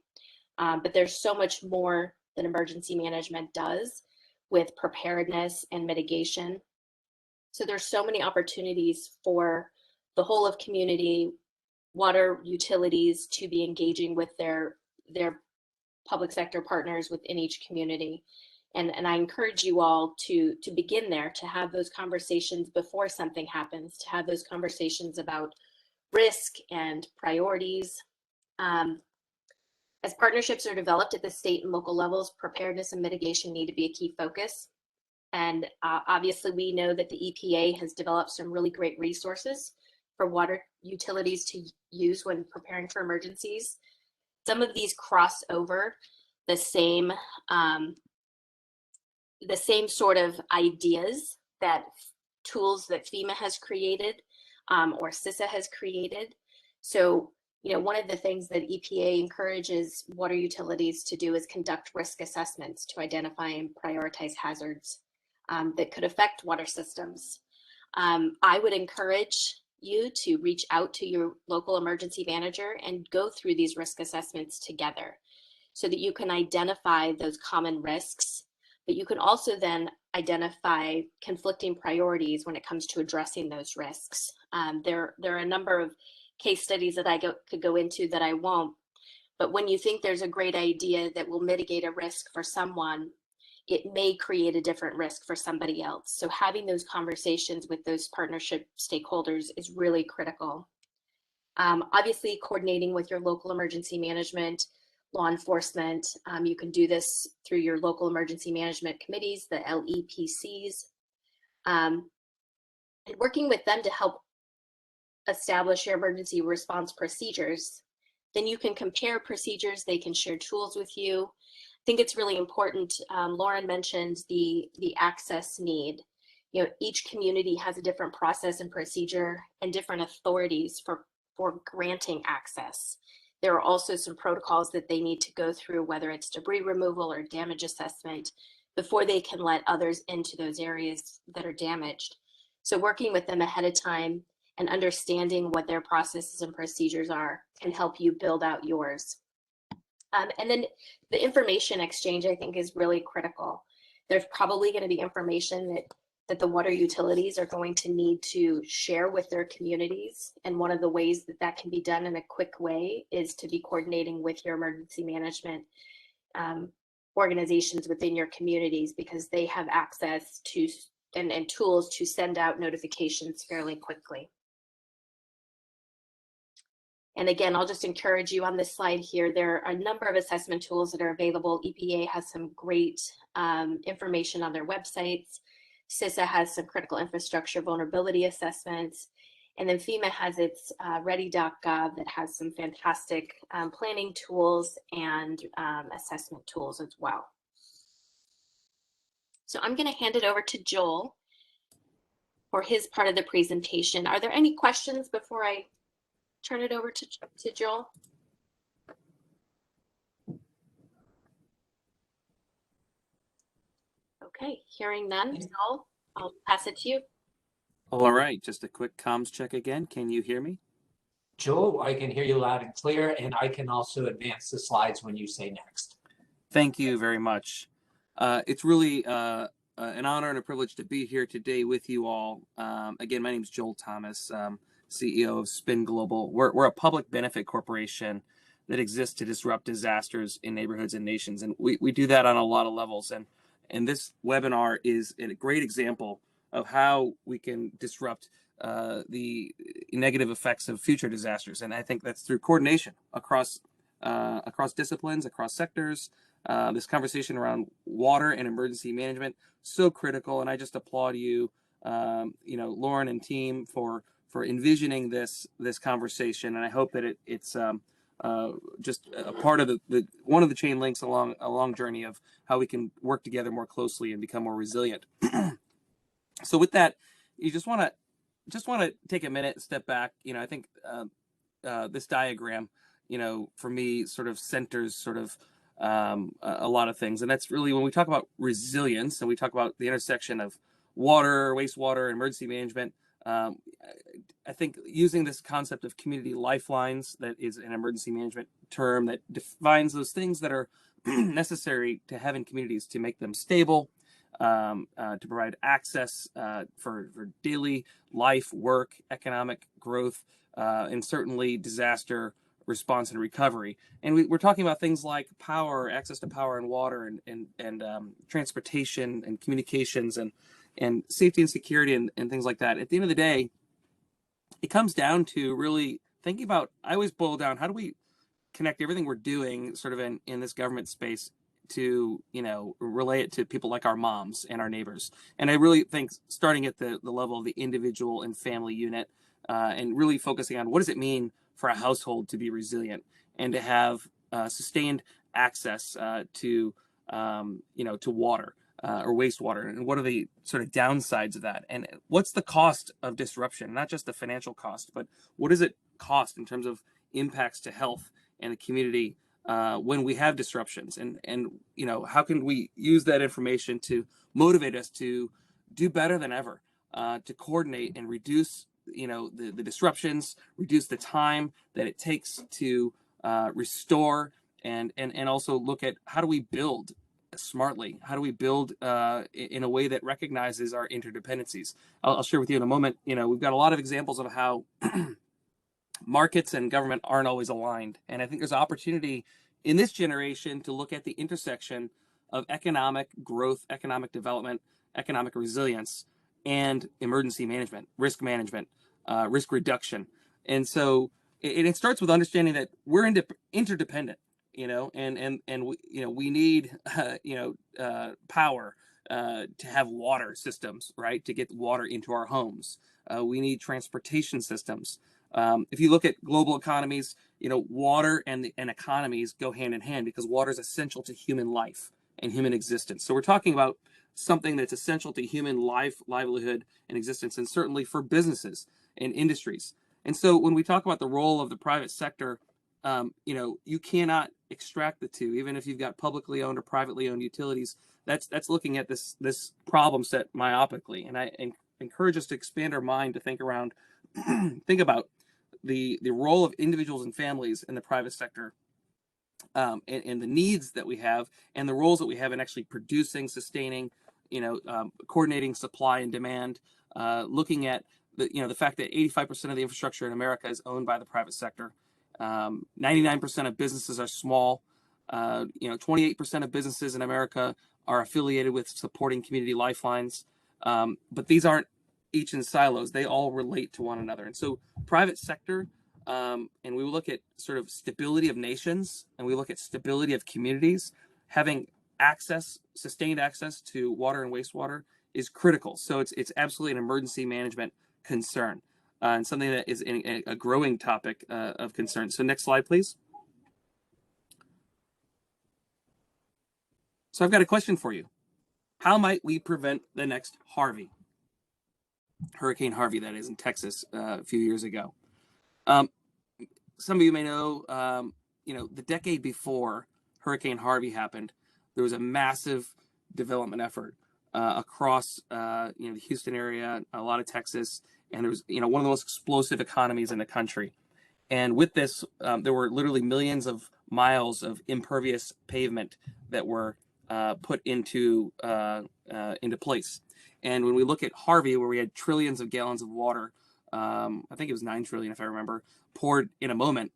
But there's so much more that emergency management does with preparedness and mitigation. So there's so many opportunities for the whole of community, water utilities to be engaging with their public sector partners within each community. And I encourage you all to begin there, to have those conversations before something happens, to have those conversations about risk and priorities. As partnerships are developed at the state and local levels, preparedness and mitigation need to be a key focus. And obviously we know that the EPA has developed some really great resources for water utilities to use when preparing for emergencies. Some of these cross over the same sort of ideas, that tools that FEMA has created or CISA has created. So, one of the things that EPA encourages water utilities to do is conduct risk assessments to identify and prioritize hazards that could affect water systems. I would encourage you to reach out to your local emergency manager and go through these risk assessments together so that you can identify those common risks, but you can also then identify conflicting priorities when it comes to addressing those risks. There are a number of case studies that I could go into that I won't, but when you think there's a great idea that will mitigate a risk for someone, it may create a different risk for somebody else. So having those conversations with those partnership stakeholders is really critical. Obviously, coordinating with your local emergency management, law enforcement, you can do this through your local emergency management committees, the LEPCs, and working with them to help establish your emergency response procedures. Then you can compare procedures, they can share tools with you. I think it's really important. Lauren mentioned the access need. Each community has a different process and procedure and different authorities for granting access. There are also some protocols that they need to go through, whether it's debris removal or damage assessment, before they can let others into those areas that are damaged. So working with them ahead of time and understanding what their processes and procedures are can help you build out yours. And then the information exchange, I think, is really critical. There's probably going to be information that the water utilities are going to need to share with their communities. And one of the ways that that can be done in a quick way is to be coordinating with your emergency management organizations within your communities, because they have access to and tools to send out notifications fairly quickly. And again, I'll just encourage you on this slide here, there are a number of assessment tools that are available. EPA has some great information on their websites. CISA has some critical infrastructure vulnerability assessments. And then FEMA has its ready.gov that has some fantastic planning tools and assessment tools as well. So I'm going to hand it over to Joel for his part of the presentation. Are there any questions before I turn it over to Joel? Okay, hearing none, Joel, I'll pass it to you. All right, just a quick comms check again. Can you hear me? Joel, I can hear you loud and clear, and I can also advance the slides when you say next. Thank you very much. It's really an honor and a privilege to be here today with you all. Again, my name is Joel Thomas, CEO of Spin Global. We're a public benefit corporation that exists to disrupt disasters in neighborhoods and nations, and we do that on a lot of levels. And this webinar is a great example of how we can disrupt the negative effects of future disasters. And I think that's through coordination across disciplines, across sectors. This conversation around water and emergency management, so critical. And I just applaud you, Lauren and team for envisioning this conversation. And I hope that it's just a part of one of the chain links along a long journey of how we can work together more closely and become more resilient. So with that, you just want to take a minute, step back. I think this diagram, for me, sort of centers sort of a lot of things. And that's really when we talk about resilience and we talk about the intersection of water, wastewater, emergency management. I think using this concept of community lifelines, that is an emergency management term that defines those things that are necessary to have in communities to make them stable, to provide access for daily life, work, economic growth, and certainly disaster response and recovery. And we're talking about things like power, access to power and water, and transportation and communications and safety and security and things like that. At the end of the day, it comes down to really thinking about, I always boil down, how do we connect everything we're doing sort of in this government space to, relay it to people like our moms and our neighbors. And I really think starting at the level of the individual and family unit, and really focusing on what does it mean for a household to be resilient and to have sustained access to water or wastewater, and what are the sort of downsides of that, and what's the cost of disruption, not just the financial cost, but what does it cost in terms of impacts to health and the community when we have disruptions, and how can we use that information to motivate us to do better than ever, to coordinate and reduce the disruptions, reduce the time that it takes to restore, and also look at how do we build smartly, how do we build in a way that recognizes our interdependencies. I'll share with you in a moment. We've got a lot of examples of how markets and government aren't always aligned, and I think there's opportunity in this generation to look at the intersection of economic growth, economic development, economic resilience, and emergency management, risk reduction. And so it starts with understanding that we're interdependent, and we need power to have water systems, right, to get water into our homes. We need transportation systems. If you look at global economies, water and economies go hand in hand, because water is essential to human life and human existence. So we're talking about something that's essential to human life, livelihood, and existence, and certainly for businesses and industries. And so when we talk about the role of the private sector, you cannot extract the two, even if you've got publicly owned or privately owned utilities. That's looking at this problem set myopically. And I encourage us to expand our mind to think about the role of individuals and families in the private sector, and the needs that we have, and the roles that we have in actually producing, sustaining, coordinating supply and demand, looking at the fact that 85% of the infrastructure in America is owned by the private sector. 99% of businesses are small. 28% of businesses in America are affiliated with supporting community lifelines. But these aren't each in silos. They all relate to one another. And so private sector, and we look at sort of stability of nations, and we look at stability of communities, having sustained access to water and wastewater is critical. So it's absolutely an emergency management concern, and something that is a growing topic of concern. So next slide, please. So I've got a question for you. How might we prevent the next Harvey? Hurricane Harvey, that is, in Texas a few years ago. Some of you may know, the decade before Hurricane Harvey happened, there was a massive development effort across the Houston area, a lot of Texas, and there was one of the most explosive economies in the country. And with this, there were literally millions of miles of impervious pavement that were put into place. And when we look at Harvey, where we had trillions of gallons of water, I think it was 9 trillion if I remember, poured in a moment,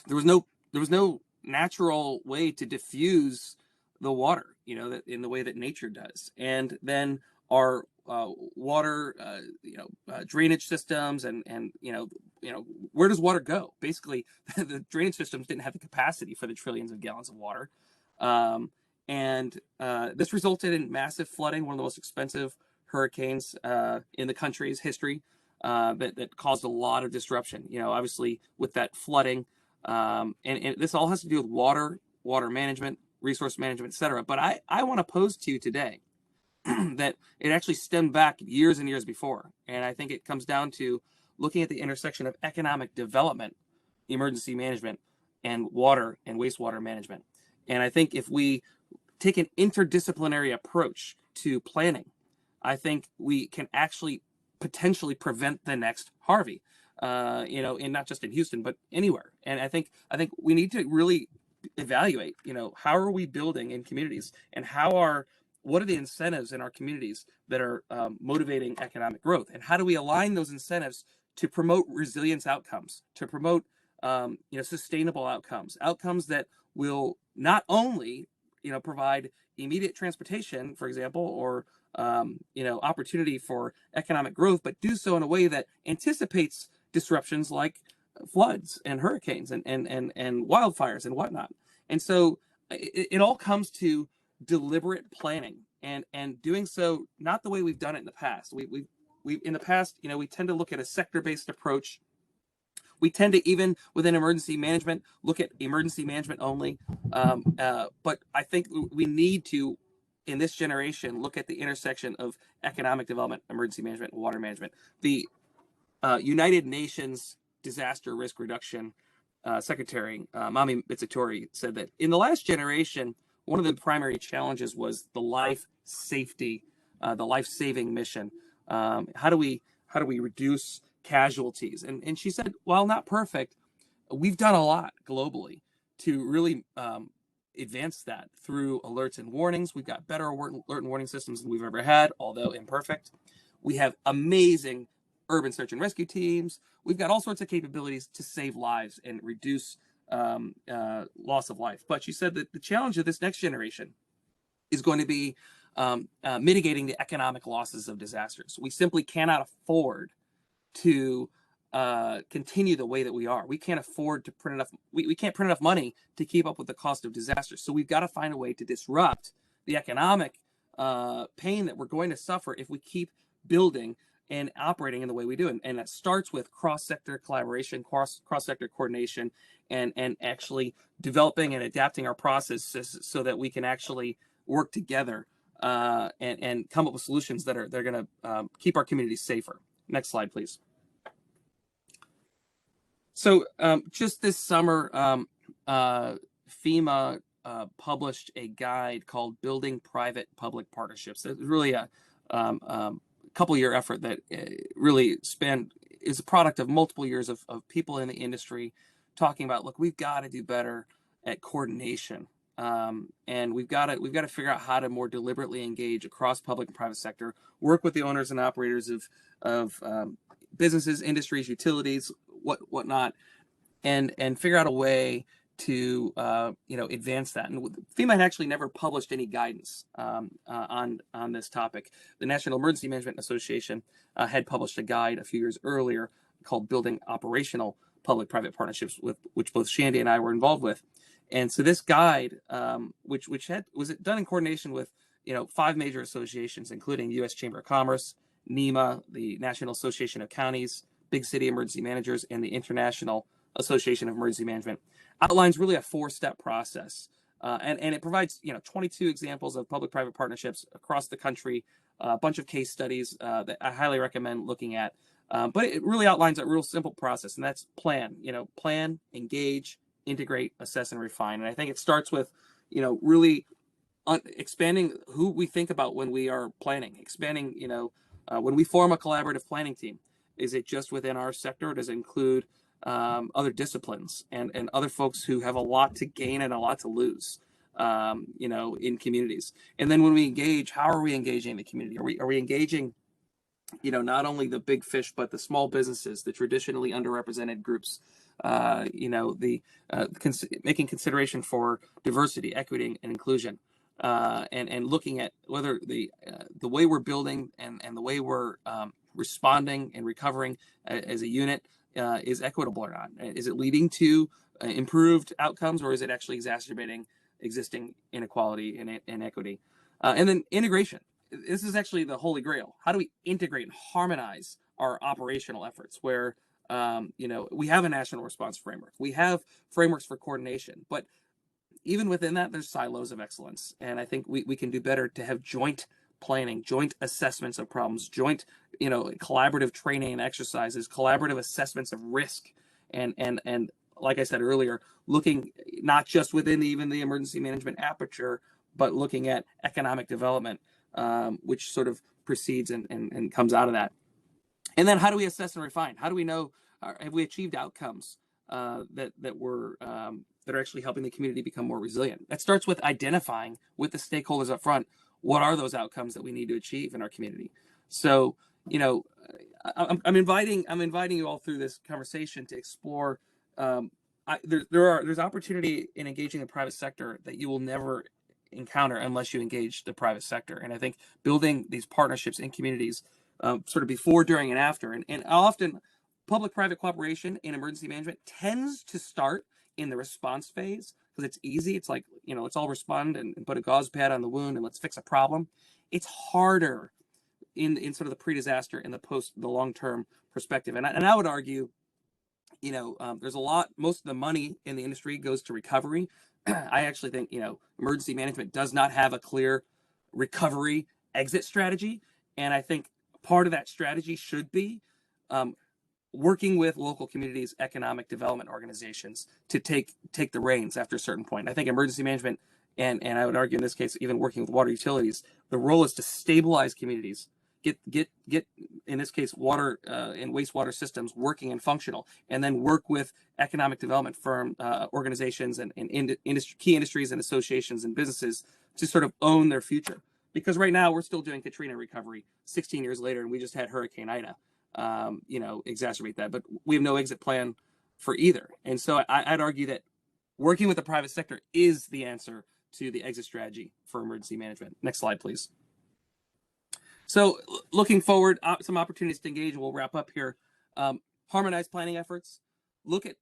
there was no natural way to diffuse the water, in the way that nature does. And then our water, drainage systems, and where does water go? Basically, the drainage systems didn't have the capacity for the trillions of gallons of water. And this resulted in massive flooding, one of the most expensive hurricanes in the country's history, that caused a lot of disruption, obviously with that flooding. And this all has to do with water management, resource management, et cetera. But I want to pose to you today that it actually stemmed back years and years before. And I think it comes down to looking at the intersection of economic development, emergency management, and water and wastewater management. And I think if we take an interdisciplinary approach to planning, I think we can actually potentially prevent the next Harvey, and not just in Houston, but anywhere. And I think we need to really evaluate, how are we building in communities, and what are the incentives in our communities that are motivating economic growth, and how do we align those incentives to promote resilience outcomes, to promote sustainable outcomes that will not only provide immediate transportation, for example, or opportunity for economic growth, but do so in a way that anticipates disruptions like floods and hurricanes and wildfires and whatnot. And so it all comes to deliberate planning and doing so not the way we've done it in the past. We in the past, we tend to look at a sector-based approach. We tend to, even within emergency management, look at emergency management only. But I think we need to, in this generation, look at the intersection of economic development, emergency management, and water management. The United Nations Disaster Risk Reduction Secretary, Mami Mitsutori, said that in the last generation, one of the primary challenges was the life safety, the life-saving mission. How do we reduce casualties? And she said, while not perfect, we've done a lot globally to really advance that through alerts and warnings. We've got better alert and warning systems than we've ever had, although imperfect. We have amazing urban search and rescue teams. We've got all sorts of capabilities to save lives and reduce loss of life. But she said that the challenge of this next generation is going to be mitigating the economic losses of disasters. We simply cannot afford to continue the way that we are. We can't afford to print enough. We can't print enough money to keep up with the cost of disasters. So we've got to find a way to disrupt the economic pain that we're going to suffer if we keep building and operating in the way we do. And that starts with cross-sector collaboration, cross-sector coordination, and actually developing and adapting our processes so that we can actually work together and come up with solutions that are going to keep our communities safer. Next slide, please. So just this summer, FEMA published a guide called Building Private-Public Partnerships. It's really a couple-year effort that really is a product of multiple years of people in the industry talking about, look, we've got to do better at coordination. And we've got to figure out how to more deliberately engage across public and private sector, work with the owners and operators of businesses, industries, utilities, whatnot, and figure out a way to advance that. And FEMA had actually never published any guidance on this topic. The National Emergency Management Association had published a guide a few years earlier called Building Operational Public-Private Partnerships, which both Shandy and I were involved with. And so this guide, which was done in coordination with 5 major associations, including U.S. Chamber of Commerce, NEMA, the National Association of Counties, Big City Emergency Managers, and the International Association of Emergency Management, outlines really a 4-step process. And it provides 22 examples of public-private partnerships across the country, a bunch of case studies that I highly recommend looking at. But it really outlines a real simple process, and that's plan. Plan, engage, integrate, assess, and refine. And I think it starts with really expanding who we think about when we are planning, expanding when we form a collaborative planning team. Is it just within our sector, or does it include other disciplines and other folks who have a lot to gain and a lot to lose in communities? And then when we engage, how are we engaging the community? Are we engaging not only the big fish, but the small businesses, the traditionally underrepresented groups, making consideration for diversity, equity, and inclusion, and looking at whether the way we're building and the way we're responding and recovering as a unit is equitable or not. Is it leading to improved outcomes, or is it actually exacerbating existing inequality and inequity? And then integration. This is actually the holy grail. How do we integrate and harmonize our operational efforts where we have a national response framework, we have frameworks for coordination, but even within that, there's silos of excellence. And I think we can do better to have joint planning, joint assessments of problems, joint collaborative training and exercises, collaborative assessments of risk, and like I said earlier, looking not just within even the emergency management aperture, but looking at economic development, which sort of precedes and comes out of that. And then how do we assess and refine? How do we know, have we achieved outcomes that are actually helping the community become more resilient? That starts with identifying with the stakeholders up front, what are those outcomes that we need to achieve in our community? So, you know, I'm inviting you all through this conversation to explore. There's opportunity in engaging the private sector that you will never encounter unless you engage the private sector. And I think building these partnerships in communities, sort of before, during, and after, and often public-private cooperation in emergency management tends to start in the response phase because it's easy. It's like, you know, let's all respond and put a gauze pad on the wound and let's fix a problem. It's harder in sort of the pre-disaster and the long-term perspective. And I would argue, you know, there's most of the money in the industry goes to recovery. I actually think, you know, emergency management does not have a clear recovery exit strategy. And I think part of that strategy should be working with local communities, economic development organizations to take the reins after a certain point. And I think emergency management, and I would argue in this case, even working with water utilities, the role is to stabilize communities, get in this case water and wastewater systems working and functional, and then work with economic development firm organizations and key industries and associations and businesses to sort of own their future. Because right now we're still doing Katrina recovery 16 years later, and we just had Hurricane Ida, you know, exacerbate that. But we have no exit plan for either. And so I'd argue that working with the private sector is the answer to the exit strategy for emergency management. Next slide, please. So looking forward, some opportunities to engage. We'll wrap up here. Harmonized planning efforts. Look at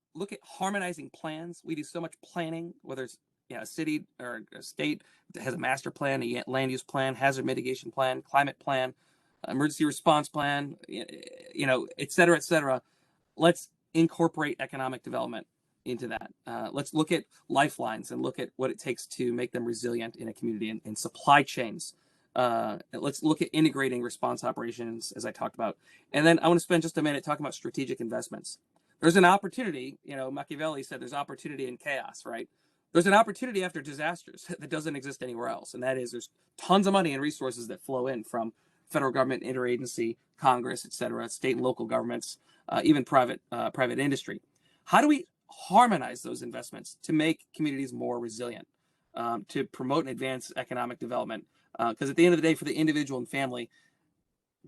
harmonizing plans. We do so much planning, whether it's a city or a state that has a master plan, a land use plan, hazard mitigation plan, climate plan, emergency response plan, you know, et cetera, et cetera. Let's incorporate economic development into that. Let's look at lifelines and look at what it takes to make them resilient in a community and supply chains. Let's look at integrating response operations, as I talked about. And then I want to spend just a minute talking about strategic investments. There's an opportunity, you know, Machiavelli said there's opportunity in chaos, right? There's an opportunity after disasters that doesn't exist anywhere else. And that is there's tons of money and resources that flow in from federal government, interagency, Congress, et cetera, state and local governments, even private industry. How do we harmonize those investments to make communities more resilient, to promote and advance economic development? Because at the end of the day, for the individual and family,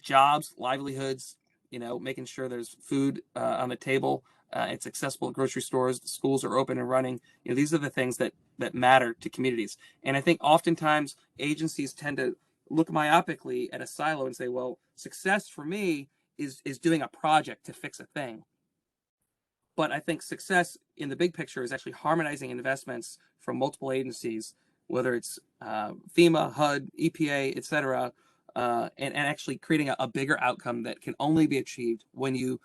jobs, livelihoods, you know, making sure there's food on the table, it's accessible at grocery stores, the schools are open and running. You know, these are the things that matter to communities. And I think oftentimes agencies tend to look myopically at a silo and say, well, success for me is doing a project to fix a thing. But I think success in the big picture is actually harmonizing investments from multiple agencies, whether it's FEMA, HUD, EPA, et cetera, and actually creating a bigger outcome that can only be achieved when you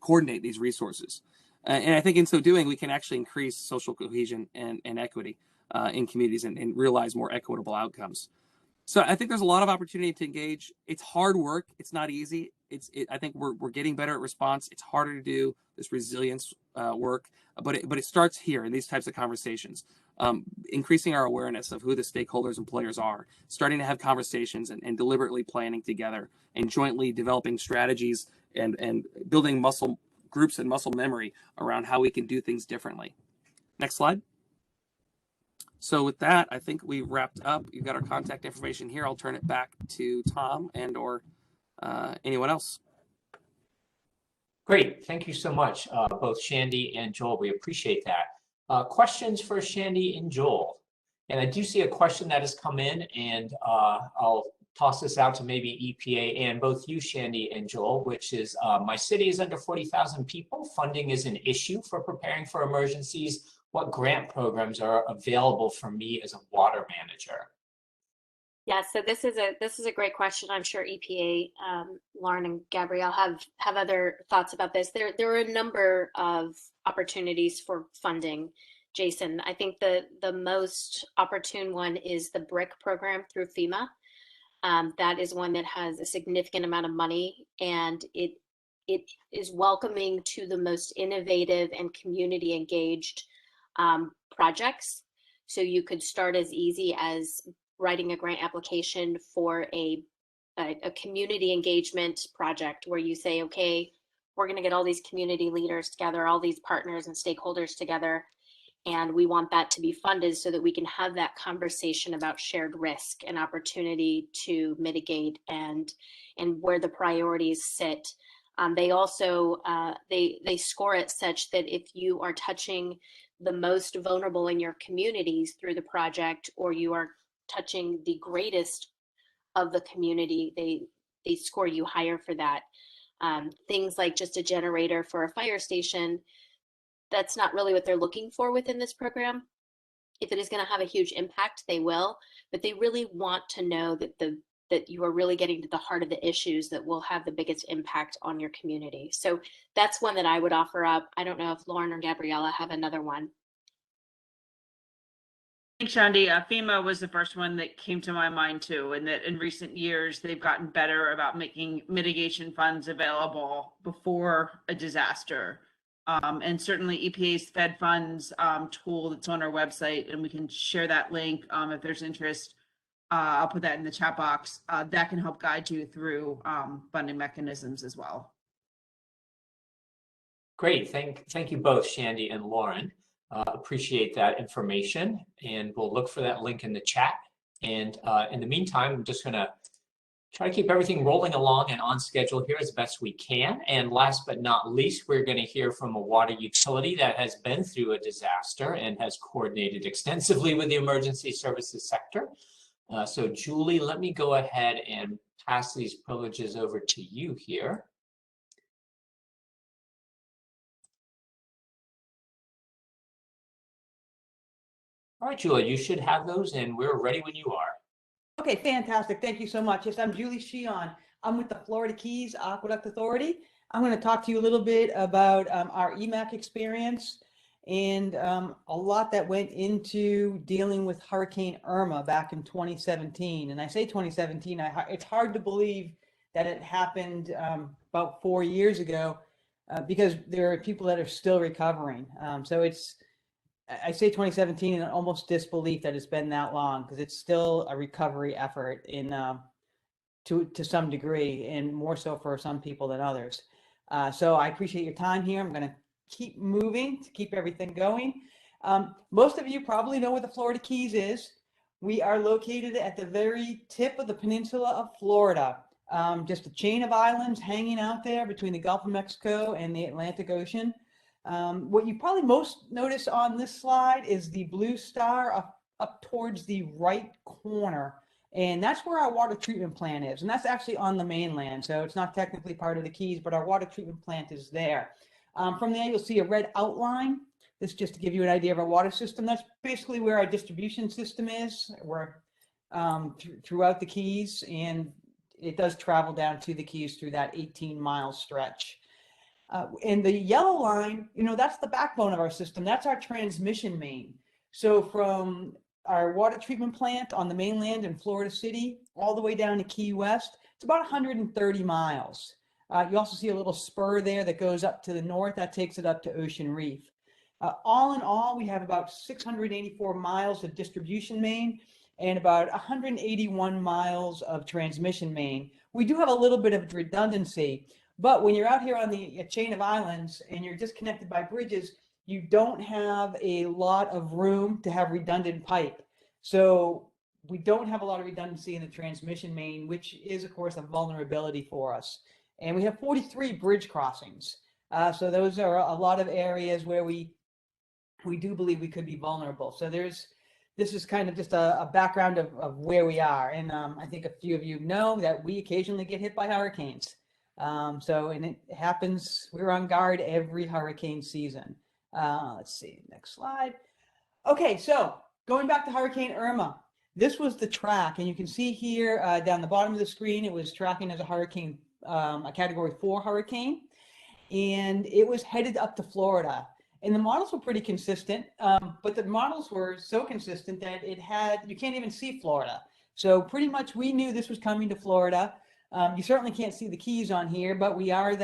coordinate these resources. And I think in so doing, we can actually increase social cohesion and equity in communities and realize more equitable outcomes. So I think there's a lot of opportunity to engage. It's hard work. It's not easy. I think we're getting better at response. It's harder to do this resilience work, but it starts here in these types of conversations. Increasing our awareness of who the stakeholders and players are, starting to have conversations and deliberately planning together and jointly developing strategies and building muscle groups and muscle memory around how we can do things differently. Next slide. So with that, I think we wrapped up. You've got our contact information here. I'll turn it back to Tom and or anyone else. Great. Thank you so much, both Shandy and Joel. We appreciate that. Questions for Shandy and Joel? And I do see a question that has come in, and I'll toss this out to maybe EPA and both you, Shandy and Joel, which is, my city is under 40,000 people. Funding is an issue for preparing for emergencies. What grant programs are available for me as a water manager? Yeah, so this is a great question. I'm sure EPA, Lauren and Gabrielle have other thoughts about this. There are a number of opportunities for funding, Jason. I think the most opportune one is the BRIC program through FEMA. That is one that has a significant amount of money, and it it is welcoming to the most innovative and community engaged projects. So you could start as easy as writing a grant application for a community engagement project where you say, okay, we're going to get all these community leaders together, all these partners and stakeholders together, and we want that to be funded so that we can have that conversation about shared risk and opportunity to mitigate and where the priorities sit. They also they score it such that if you are touching the most vulnerable in your communities through the project, or you are touching the greatest of the community, they score you higher for that. Things like just a generator for a fire station, that's not really what they're looking for within this program. If it is going to have a huge impact, they will, but they really want to know that you are really getting to the heart of the issues that will have the biggest impact on your community. So that's one that I would offer up. I don't know if Lauren or Gabriella have another one. I think, Shandi, FEMA was the first one that came to my mind too, and that in recent years they've gotten better about making mitigation funds available before a disaster. And certainly EPA's Fed Funds tool that's on our website, and we can share that link if there's interest. I'll put that in the chat box. That can help guide you through funding mechanisms as well. Great, thank you both, Shandi and Lauren. Appreciate that information, and we'll look for that link in the chat. And in the meantime, I'm just gonna try to keep everything rolling along and on schedule here as best we can. And last but not least, we're gonna hear from a water utility that has been through a disaster and has coordinated extensively with the emergency services sector. So Julie, let me go ahead and pass these privileges over to you here. All right, Julie, you should have those, and we're ready when you are. Okay, fantastic. Thank you so much. Yes, I'm Julie Sheehan. I'm with the Florida Keys Aqueduct Authority. I'm going to talk to you a little bit about our EMAC experience and a lot that went into dealing with Hurricane Irma back in 2017. And I say 2017, it's hard to believe that it happened about 4 years ago because there are people that are still recovering. I say 2017 in almost disbelief that it's been that long, because it's still a recovery effort in to some degree, and more so for some people than others. So I appreciate your time here. I'm going to keep moving to keep everything going. Most of you probably know where the Florida Keys is. We are located at the very tip of the peninsula of Florida, just a chain of islands hanging out there between the Gulf of Mexico and the Atlantic Ocean. What you probably most notice on this slide is the blue star up towards the right corner. And that's where our water treatment plant is. And that's actually on the mainland. So it's not technically part of the Keys, but our water treatment plant is there. From there, you'll see a red outline. This is just to give you an idea of our water system. That's basically where our distribution system is. We're throughout the Keys, and it does travel down to the Keys through that 18-mile stretch. And the yellow line, that's the backbone of our system. That's our transmission main. So from our water treatment plant on the mainland in Florida City all the way down to Key West, it's about 130 miles. You also see a little spur there that goes up to the north. That takes it up to Ocean Reef. All in all, we have about 684 miles of distribution main and about 181 miles of transmission main. We do have a little bit of redundancy. But when you're out here on the chain of islands and you're disconnected by bridges, you don't have a lot of room to have redundant pipe. So we don't have a lot of redundancy in the transmission main, which is, of course, a vulnerability for us. And we have 43 bridge crossings. So those are a lot of areas where we do believe we could be vulnerable. So this is kind of just a background of where we are. And I think a few of you know that we occasionally get hit by hurricanes. And it happens, we're on guard every hurricane season. Let's see, next slide. Okay, so going back to Hurricane Irma, this was the track, and you can see here down the bottom of the screen, it was tracking as a hurricane, a Category 4 hurricane, and it was headed up to Florida. And the models were pretty consistent, but the models were so consistent that you can't even see Florida. So pretty much we knew this was coming to Florida. You certainly can't see the Keys on here, but we are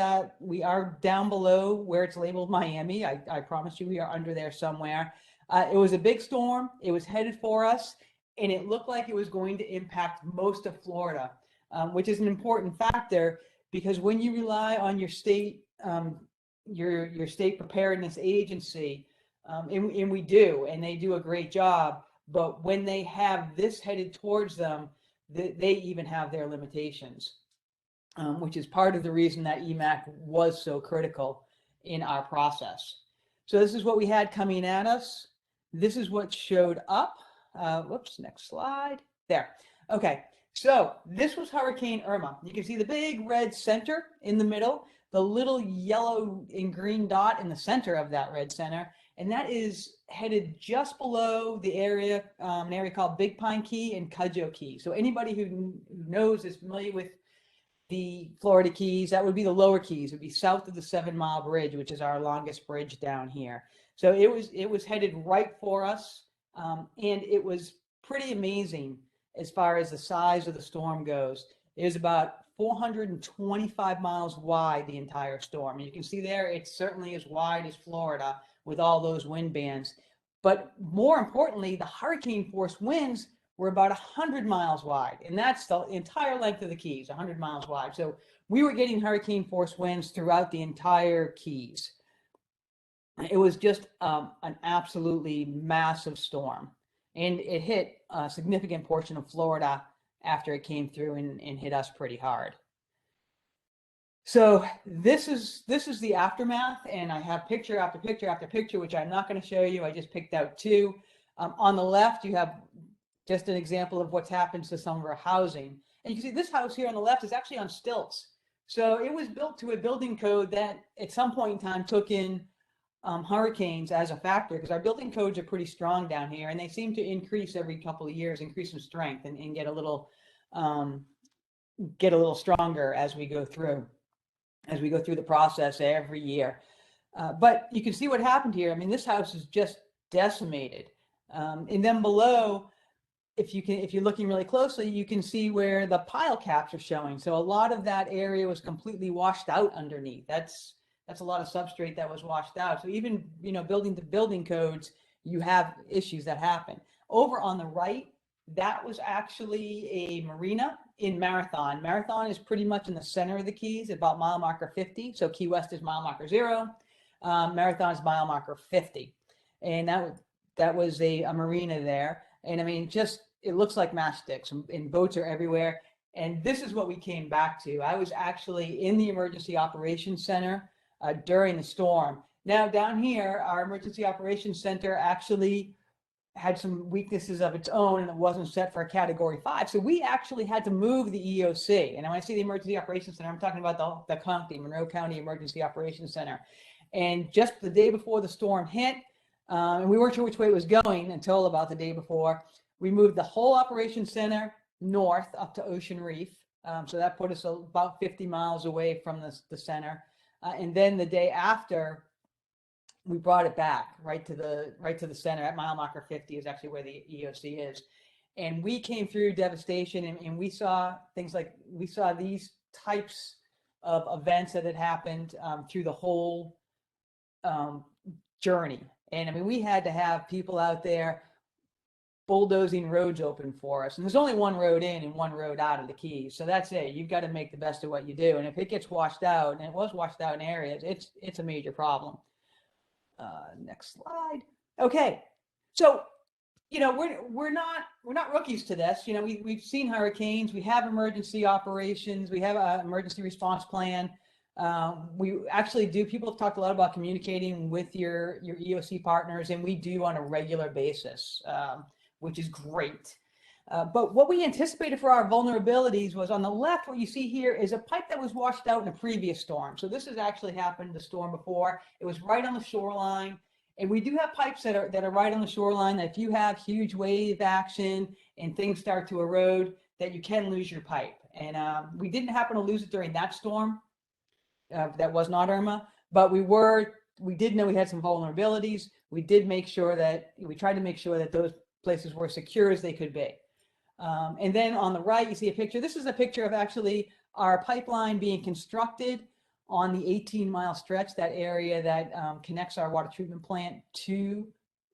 down below where it's labeled Miami. I promise you we are under there somewhere. It was a big storm. It was headed for us, and it looked like it was going to impact most of Florida, which is an important factor because when you rely on your state state preparedness agency, and we do, and they do a great job, but when they have this headed towards them, they even have their limitations, which is part of the reason that EMAC was so critical in our process. So this is what we had coming at us. This is what showed up. Whoops, next slide. There. Okay, so this was Hurricane Irma. You can see the big red center in the middle, the little yellow and green dot in the center of that red center, and that is headed just below the area, an area called Big Pine Key and Cudjoe Key. So anybody who knows, is familiar with the Florida Keys, that would be the lower Keys. It would be south of the 7 Mile Bridge, which is our longest bridge down here. So it was headed right for us, and it was pretty amazing as far as the size of the storm goes. It was about 425 miles wide, the entire storm. And you can see there, it's certainly as wide as Florida with all those wind bands. But more importantly, the hurricane force winds were about 100 miles wide. And that's the entire length of the Keys, 100 miles wide. So we were getting hurricane force winds throughout the entire Keys. It was just an absolutely massive storm. And it hit a significant portion of Florida after it came through and hit us pretty hard. So this is the aftermath, and I have picture after picture after picture, which I'm not going to show you. I just picked out two. On the left, you have just an example of what's happened to some of our housing. And you can see this house here on the left is actually on stilts. So it was built to a building code that at some point in time took in hurricanes as a factor, because our building codes are pretty strong down here, and they seem to increase every couple of years, increase in strength and get a little stronger as we go through the process every year. But you can see what happened here. I mean, this house is just decimated. And then below, if you're looking really closely, you can see where the pile caps are showing. So a lot of that area was completely washed out underneath. That's a lot of substrate that was washed out. So even, building the building codes, you have issues that happen. Over on the right, that was actually a marina in Marathon. Marathon is pretty much in the center of the Keys, about mile marker 50. So Key West is mile marker 0. Marathon is mile marker 50. And that was a marina there. And I mean, it looks like matchsticks, and boats are everywhere. And this is what we came back to. I was actually in the Emergency Operations Center during the storm. Now down here, our Emergency Operations Center actually had some weaknesses of its own, and it wasn't set for a Category 5. So we actually had to move the EOC. And when I say the Emergency Operations Center, I'm talking about the county, Monroe County Emergency Operations Center. And just the day before the storm hit, and we weren't sure which way it was going until about the day before, we moved the whole Operations Center north up to Ocean Reef. So that put us about 50 miles away from the center. And then the day after, we brought it back right to the center at mile marker 50 is actually where the EOC is. And we came through devastation, and we saw things like, we saw these types of events that had happened through the whole journey. And I mean, we had to have people out there bulldozing roads open for us. And there's only one road in and one road out of the Keys. So that's it. You've got to make the best of what you do. And if it gets washed out, and it was washed out in areas, it's a major problem. Next slide. Okay. So, we're not rookies to this. We've seen hurricanes, we have emergency operations, we have an emergency response plan. We actually do. People have talked a lot about communicating with your EOC partners, and we do on a regular basis, which is great. But what we anticipated for our vulnerabilities was on the left. What you see here is a pipe that was washed out in a previous storm. So this has actually happened the storm before. It was right on the shoreline, and we do have pipes that are right on the shoreline that if you have huge wave action and things start to erode, that you can lose your pipe. And we didn't happen to lose it during that storm. That was not Irma, but we did know we had some vulnerabilities. We tried to make sure that those places were secure as they could be. And then on the right, you see a picture. This is a picture of actually our pipeline being constructed on the 18-mile stretch, that area that connects our water treatment plant to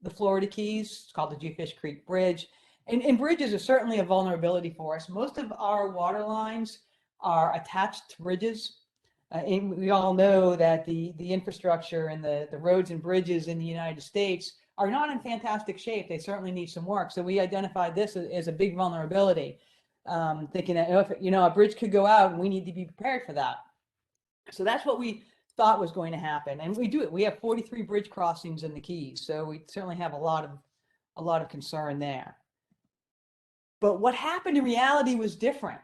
the Florida Keys. It's called the Jewfish Creek Bridge. And bridges are certainly a vulnerability for us. Most of our water lines are attached to bridges. And we all know that the infrastructure and the roads and bridges in the United States are not in fantastic shape. They certainly need some work. So we identified this as a big vulnerability, thinking that if, a bridge could go out and we need to be prepared for that. So that's what we thought was going to happen. And we do it. We have 43 bridge crossings in the Keys. So we certainly have a lot of concern there. But what happened in reality was different.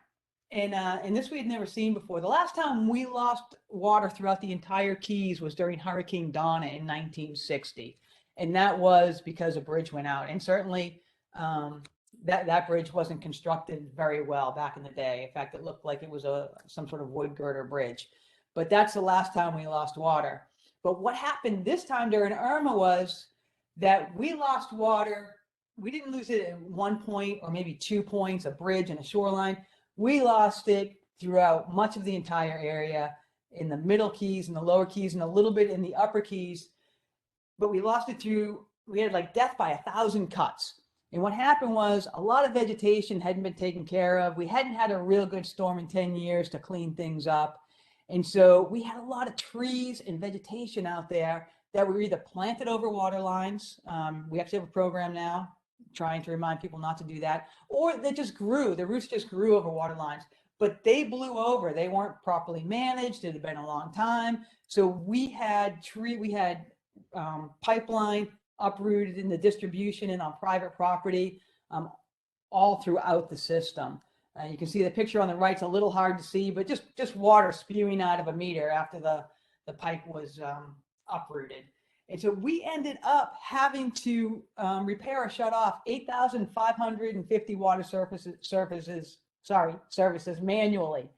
And this we had never seen before. The last time we lost water throughout the entire Keys was during Hurricane Donna in 1960. And that was because a bridge went out. And certainly that bridge wasn't constructed very well back in the day. In fact, it looked like it was some sort of wood girder bridge. But that's the last time we lost water. But what happened this time during Irma was that we lost water. We didn't lose it at 1 point or maybe 2 points, a bridge and a shoreline. We lost it throughout much of the entire area, in the middle Keys and the lower Keys and a little bit in the upper Keys. But we lost it we had like death by 1,000 cuts. And what happened was a lot of vegetation hadn't been taken care of. We hadn't had a real good storm in 10 years to clean things up. And so we had a lot of trees and vegetation out there that were either planted over water lines. We actually have a program now trying to remind people not to do that, or they just grew, the roots just grew over water lines, but they blew over. They weren't properly managed. It had been a long time. So we had pipeline uprooted in the distribution and on private property, all throughout the system. You can see the picture on the right. It's a little hard to see, but just water spewing out of a meter after the pipe was uprooted. And so we ended up having to repair or shut off 8,550 water services manually.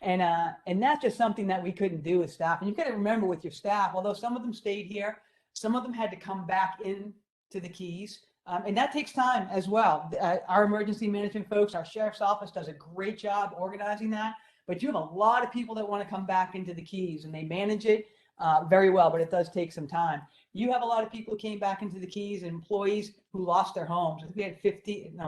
And that's just something that we couldn't do with staff. And you've got to remember with your staff, although some of them stayed here, some of them had to come back in to the Keys. And that takes time as well. Our emergency management folks, our sheriff's office does a great job organizing that. But you have a lot of people that want to come back into the Keys, and they manage it very well, but it does take some time. You have a lot of people who came back into the Keys, employees who lost their homes. We had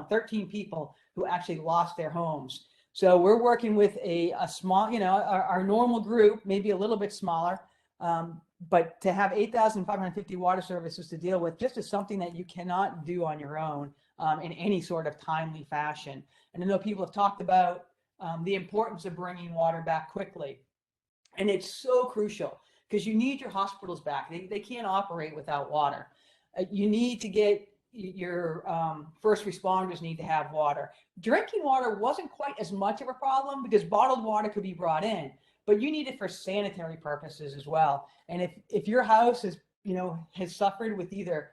13 people who actually lost their homes. So we're working with a small, our normal group, maybe a little bit smaller, but to have 8,550 water services to deal with just is something that you cannot do on your own in any sort of timely fashion. And I know people have talked about the importance of bringing water back quickly. And it's so crucial because you need your hospitals back. They can't operate without water. You need to get your first responders need to have water. Drinking water wasn't quite as much of a problem because bottled water could be brought in, but you need it for sanitary purposes as well. And if your house is, has suffered with either,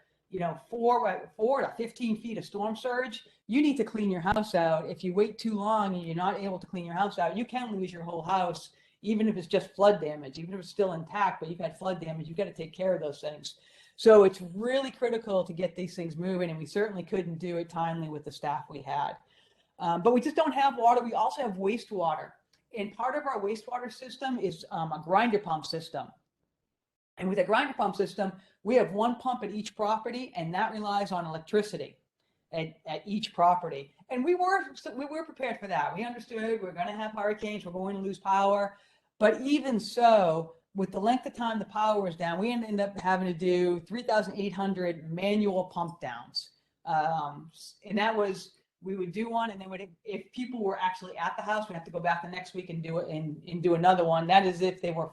4 to 15 feet of storm surge, you need to clean your house out. If you wait too long and you're not able to clean your house out, you can lose your whole house, even if it's just flood damage, even if it's still intact, but you've had flood damage, you've got to take care of those things. So it's really critical to get these things moving, and we certainly couldn't do it timely with the staff we had. But we just don't have water. We also have wastewater. And part of our wastewater system is a grinder pump system. And with a grinder pump system, we have one pump at each property, and that relies on electricity at each property. And we were prepared for that. We understood we're going to have hurricanes, we're going to lose power. But even so, with the length of time the power was down, we ended up having to do 3,800 manual pump downs. And that was, we would do one, and then if people were actually at the house, we'd have to go back the next week and do it and do another one. That is if they were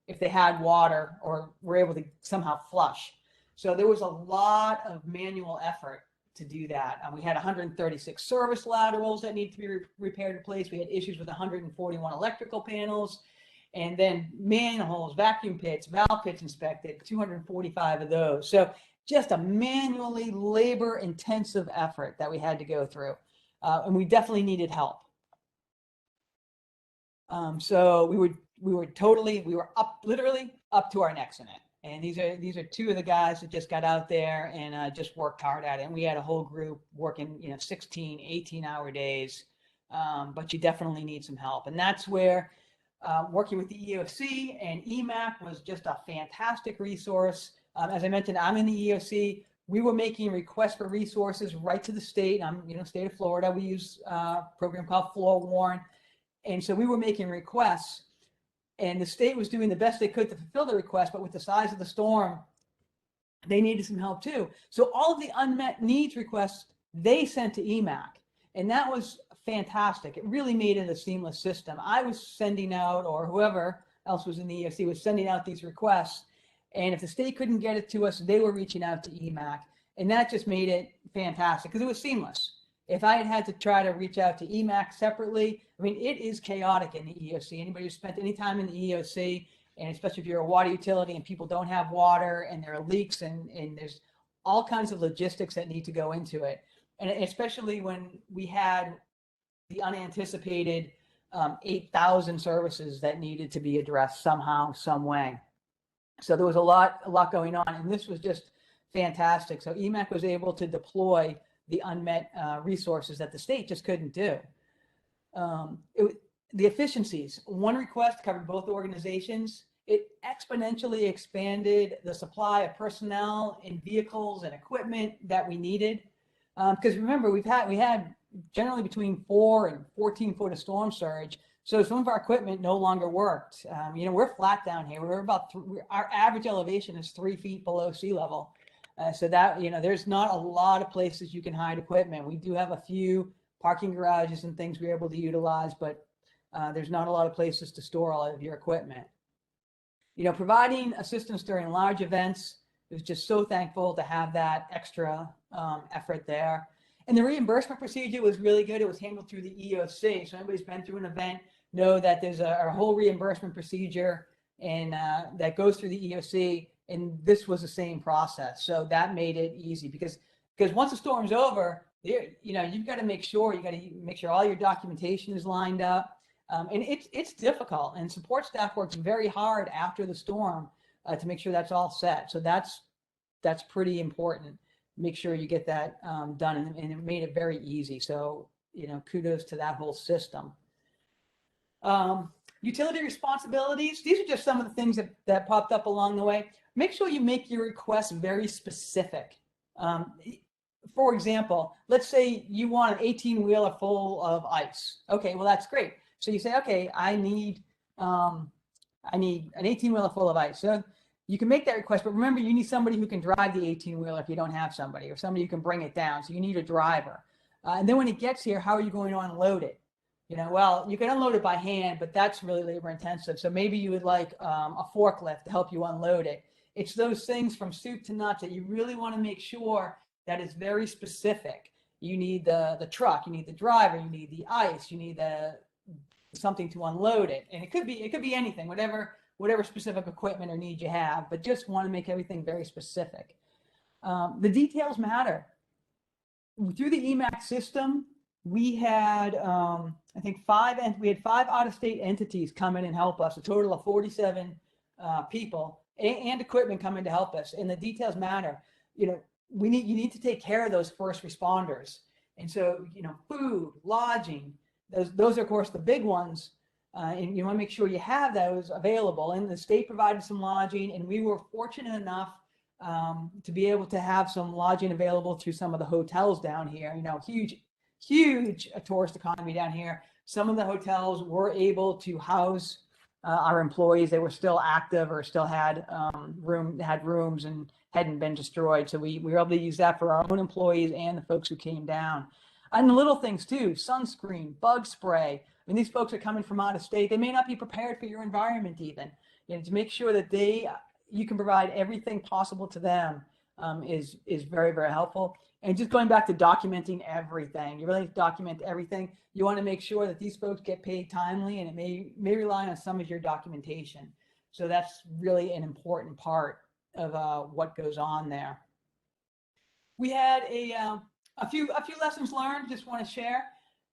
if they had water or were able to somehow flush. So there was a lot of manual effort to do that. We had 136 service laterals that need to be repaired and replaced. We had issues with 141 electrical panels, and then manholes, vacuum pits, valve pits inspected, 245 of those. So just a manually labor-intensive effort that we had to go through, and we definitely needed help. So we were literally up to our necks in it. And these are two of the guys that just got out there and just worked hard at it. And we had a whole group working, 16, 18-hour days but you definitely need some help. And that's where working with the EOC and EMAC was just a fantastic resource. As I mentioned, I'm in the EOC. We were making requests for resources right to the state. I'm, state of Florida. We use a program called Forewarn. And so we were making requests, and the state was doing the best they could to fulfill the request, but with the size of the storm, they needed some help too. So all of the unmet needs requests, they sent to EMAC, and that was fantastic. It really made it a seamless system. I was sending out, or whoever else was in the EOC was sending out these requests, and if the state couldn't get it to us, they were reaching out to EMAC, and that just made it fantastic because it was seamless. If I had to try to reach out to EMAC separately, I mean, it is chaotic in the EOC. Anybody who spent any time in the EOC, and especially if you're a water utility and people don't have water and there are leaks and there's all kinds of logistics that need to go into it. And especially when we had the unanticipated 8,000 services that needed to be addressed somehow, some way. So there was a lot going on, and this was just fantastic. So EMAC was able to deploy the unmet resources that the state just couldn't do. The efficiencies, one request covered both organizations. It exponentially expanded the supply of personnel and vehicles and equipment that we needed. Because remember, we had generally between 4 and 14 foot of storm surge. So some of our equipment no longer worked. We're flat down here. We're about our average elevation is 3 feet below sea level. So that, there's not a lot of places you can hide equipment. We do have a few parking garages and things we're able to utilize, but there's not a lot of places to store all of your equipment. Providing assistance during large events, it was just so thankful to have that extra effort there. And the reimbursement procedure was really good. It was handled through the EOC. So anybody's been through an event know that there's a whole reimbursement procedure and that goes through the EOC. And this was the same process. So that made it easy because once the storm's over, you've got to make sure all your documentation is lined up. And it's difficult, and support staff works very hard after the storm to make sure that's all set. So that's pretty important. Make sure you get that done, and it made it very easy. So kudos to that whole system. Utility responsibilities. These are just some of the things that popped up along the way. Make sure you make your requests very specific. For example, let's say you want an 18-wheeler full of ice. Okay, well, that's great. So you say, okay, I need an 18-wheeler full of ice. So you can make that request, but remember, you need somebody who can drive the 18-wheeler if you don't have somebody, or somebody who can bring it down. So you need a driver. And then when it gets here, how are you going to unload it? Well, you can unload it by hand, but that's really labor intensive. So maybe you would like a forklift to help you unload it. It's those things from soup to nuts that you really want to make sure that it's very specific. You need the truck, you need the driver, you need the ice, you need something to unload it. And it could be anything, whatever specific equipment or need you have, but just want to make everything very specific. The details matter. Through the EMAC system, we had, I think 5 out-of-state entities come in and help us, a total of 47 people and equipment come in to help us. And the details matter. You need to take care of those first responders. And so, food, lodging, those are, of course, the big ones. And you want to make sure you have those available. And the state provided some lodging, and we were fortunate enough to be able to have some lodging available through some of the hotels down here. Huge tourist economy down here. Some of the hotels were able to house our employees. They were still active or still had rooms and hadn't been destroyed. So we were able to use that for our own employees and the folks who came down. And the little things too, sunscreen, bug spray. I mean, these folks are coming from out of state. They may not be prepared for your environment even. To make sure that you can provide everything possible to them is very, very helpful. And just going back to documenting everything, you really document everything. You want to make sure that these folks get paid timely, and it may rely on some of your documentation. So that's really an important part of what goes on there. We had a few lessons learned. Just want to share.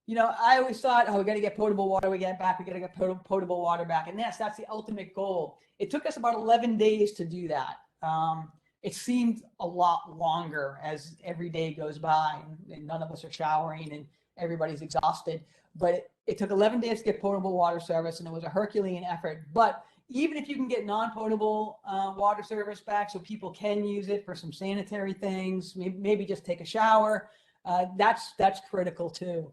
I always thought, we got to get potable water. We got to get potable water back, and that's the ultimate goal. It took us about 11 days to do that. It seemed a lot longer as every day goes by, and none of us are showering and everybody's exhausted. but it took 11 days to get potable water service, and it was a Herculean effort. But even if you can get non-potable water service back so people can use it for some sanitary things, maybe just take a shower, that's critical too.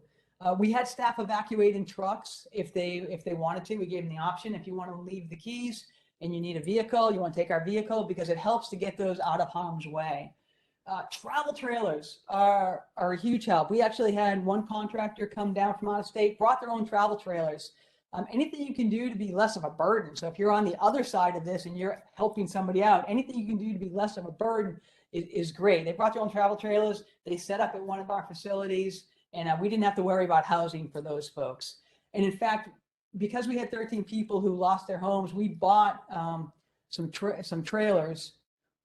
We had staff evacuate in trucks if they wanted to. We gave them the option. If you want to leave the keys and you need a vehicle, you want to take our vehicle, because it helps to get those out of harm's way. Travel trailers are a huge help. We actually had one contractor come down from out of state, brought their own travel trailers. Anything you can do to be less of a burden. So if you're on the other side of this and you're helping somebody out, anything you can do to be less of a burden is great. They brought their own travel trailers. They set up at one of our facilities, and we didn't have to worry about housing for those folks. And in fact, because we had 13 people who lost their homes, we bought some trailers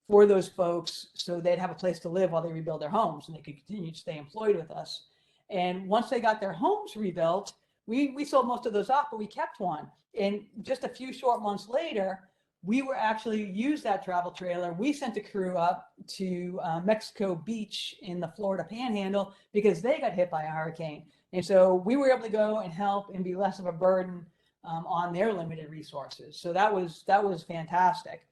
for those folks so they'd have a place to live while they rebuild their homes, and they could continue to stay employed with us. And once they got their homes rebuilt, we sold most of those off, but we kept one. And just a few short months later, we were actually used that travel trailer. We sent a crew up to Mexico Beach in the Florida Panhandle because they got hit by a hurricane. And so we were able to go and help and be less of a burden on their limited resources. So that was fantastic.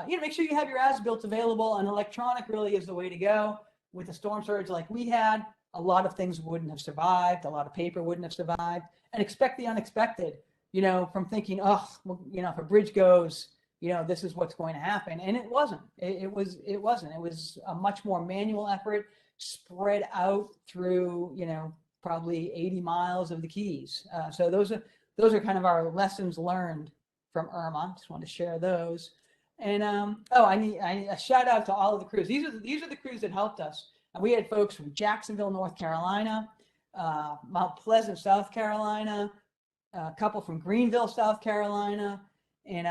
Make sure you have your as-built available, and electronic really is the way to go. With a storm surge like we had, a lot of things wouldn't have survived. A lot of paper wouldn't have survived. And expect the unexpected, from thinking, if a bridge goes, this is what's going to happen. And it wasn't. It wasn't. It was a much more manual effort spread out through, probably 80 miles of the Keys. So those are kind of our lessons learned from Irma. Just want to share those. And I need a shout out to all of the crews. These are the crews that helped us. We had folks from Jacksonville, North Carolina, Mount Pleasant, South Carolina, a couple from Greenville, South Carolina, and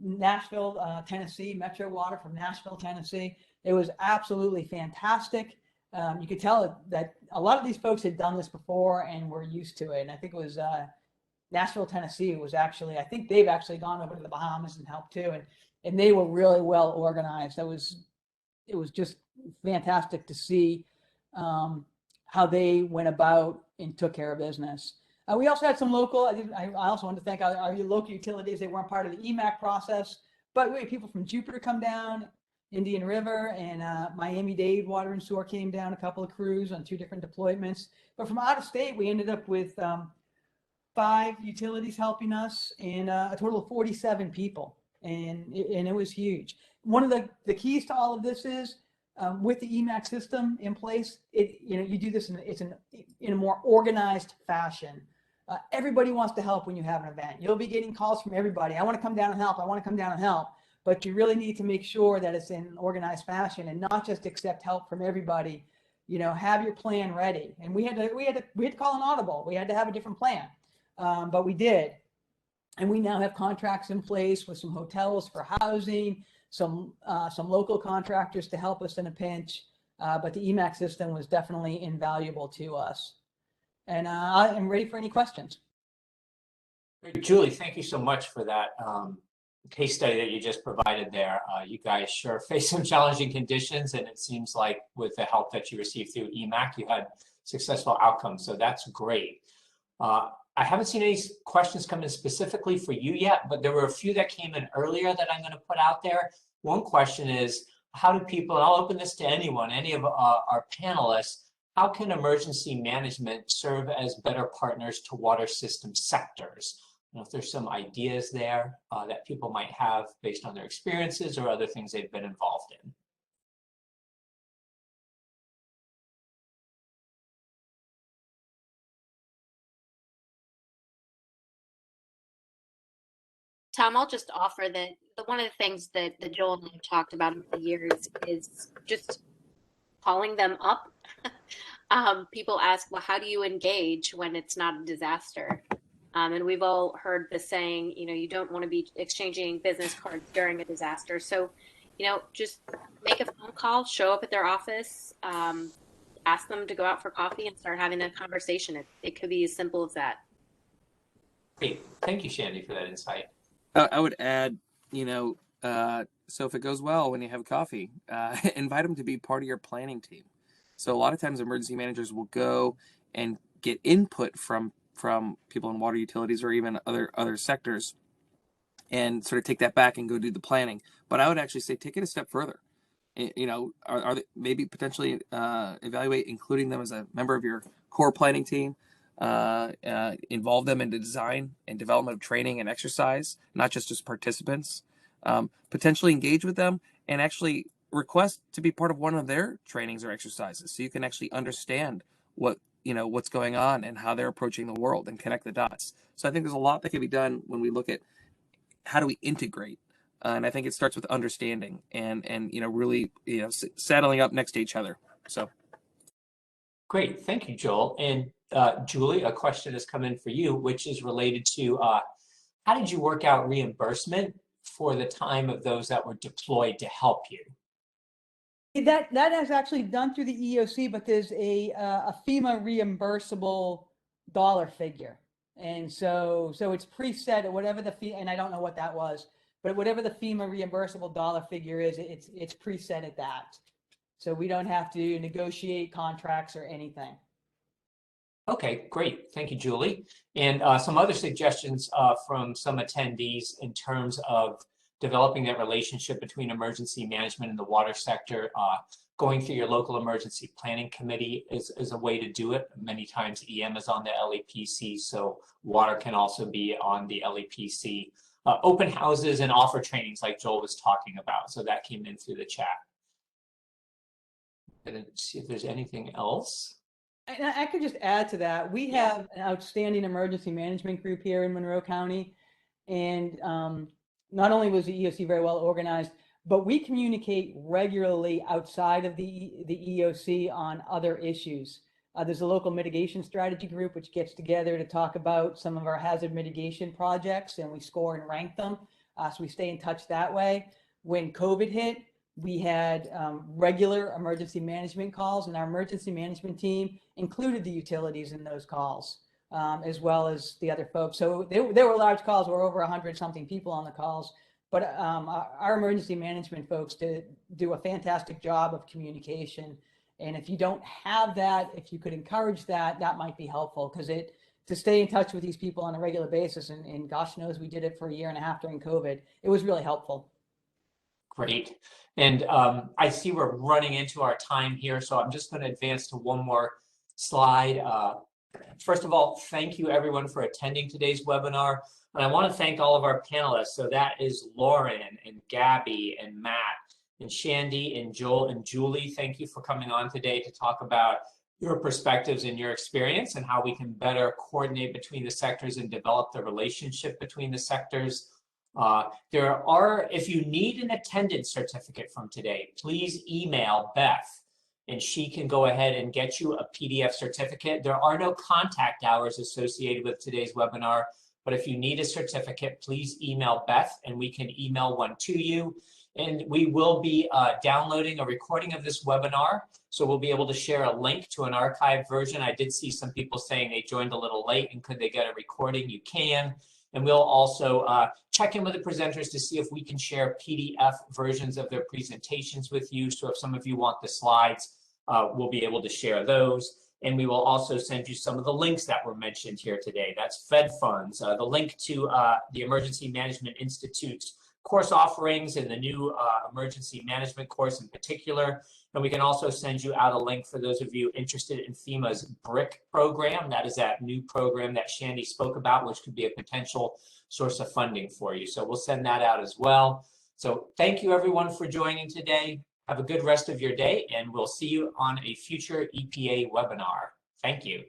Nashville, Tennessee, Metro Water from Nashville, Tennessee. It was absolutely fantastic. You could tell that a lot of these folks had done this before and were used to it. And I think it was Nashville, Tennessee was actually, I think they've actually gone over to the Bahamas and helped too. And they were really well organized. It was just fantastic to see how they went about and took care of business. We also had some local, I also want to thank our local utilities. They weren't part of the EMAC process, but we had people from Jupiter come down, Indian River, and Miami-Dade Water and Sewer came down, a couple of crews on 2 different deployments. But from out of state, we ended up with 5 utilities helping us and a total of 47 people. And it was huge. One of the keys to all of this is with the EMAC system in place, you do this in a more organized fashion. Everybody wants to help when you have an event. You'll be getting calls from everybody. I want to come down and help. I want to come down and help. But you really need to make sure that it's in an organized fashion and not just accept help from everybody. Have your plan ready. And we had to call an audible. We had to have a different plan, but we did. And we now have contracts in place with some hotels for housing, some local contractors to help us in a pinch. But the EMAC system was definitely invaluable to us. And I am ready for any questions. Julie, thank you so much for that case study that you just provided there. You guys sure face some challenging conditions, and it seems like with the help that you received through EMAC, you had successful outcomes. So that's great. I haven't seen any questions come in specifically for you yet, but there were a few that came in earlier that I'm going to put out there. One question is, how do people, and I'll open this to anyone, any of our panelists, how can emergency management serve as better partners to water system sectors? If there's some ideas there that people might have based on their experiences or other things they've been involved in. Tom, I'll just offer that one of the things that Joel and I have talked about over the years is just calling them up. People ask, well, how do you engage when it's not a disaster? And we've all heard the saying, you don't want to be exchanging business cards during a disaster. So, just make a phone call, show up at their office, ask them to go out for coffee and start having a conversation. It could be as simple as that. Great. Thank you, Shandy, for that insight. I would add, so if it goes well when you have coffee, invite them to be part of your planning team. So a lot of times emergency managers will go and get input from from people in water utilities or even other sectors, and sort of take that back and go do the planning. But I would actually say take it a step further. You know, are they maybe potentially evaluate including them as a member of your core planning team, involve them in the design and development of training and exercise, not just as participants, potentially engage with them and actually request to be part of one of their trainings or exercises so you can actually understand what's going on and how they're approaching the world and connect the dots. So I think there's a lot that can be done when we look at how do we integrate. And I think it starts with understanding and really settling up next to each other. So Great, thank you, Joel. And Julie, a question has come in for you, which is related to how did you work out reimbursement for the time of those that were deployed to help you? That is actually done through the EOC, but there's a FEMA reimbursable dollar figure, and so it's preset at whatever the fee, and I don't know what that was, but whatever the FEMA reimbursable dollar figure is, it's preset at that. So we don't have to negotiate contracts or anything. Okay, great. Thank you, Julie. And some other suggestions from some attendees in terms of developing that relationship between emergency management and the water sector. Going through your local emergency planning committee is a way to do it. Many times EM is on the LEPC, so water can also be on the LEPC. Open houses and offer trainings like Joel was talking about. So that came in through the chat. And see if there's anything else. And I could just add to that. We have an outstanding emergency management group here in Monroe County. And not only was the EOC very well organized, but we communicate regularly outside of the EOC on other issues. There's a local mitigation strategy group which gets together to talk about some of our hazard mitigation projects, and we score and rank them. So we stay in touch that way. When COVID hit, we had regular emergency management calls, and our emergency management team included the utilities in those calls, as well as the other folks. So there were large calls, were over 100-something people on the calls, but our emergency management folks do a fantastic job of communication. And if you don't have that, if you could encourage that, that might be helpful, because to stay in touch with these people on a regular basis, and gosh knows we did it for a year and a half during COVID, it was really helpful. Great. And I see we're running into our time here, so I'm just going to advance to one more slide. First of all, thank you everyone for attending today's webinar. And I want to thank all of our panelists. So that is Lauren and Gabby and Matt and Shandy and Joel and Julie. Thank you for coming on today to talk about your perspectives and your experience and how we can better coordinate between the sectors and develop the relationship between the sectors. If you need an attendance certificate from today, please email Beth and she can go ahead and get you a PDF certificate. There are no contact hours associated with today's webinar, but if you need a certificate, please email Beth and we can email one to you. And we will be downloading a recording of this webinar, so we'll be able to share a link to an archived version. I did see some people saying they joined a little late and could they get a recording? You can. And we'll also check in with the presenters to see if we can share PDF versions of their presentations with you. So if some of you want the slides, we'll be able to share those. And we will also send you some of the links that were mentioned here today. That's Fed funds, the link to the Emergency Management Institute's course offerings and the new emergency management course in particular. And we can also send you out a link for those of you interested in FEMA's BRIC program. That is that new program that Shandy spoke about, which could be a potential source of funding for you. So we'll send that out as well. So thank you everyone for joining today. Have a good rest of your day, and we'll see you on a future EPA webinar. Thank you.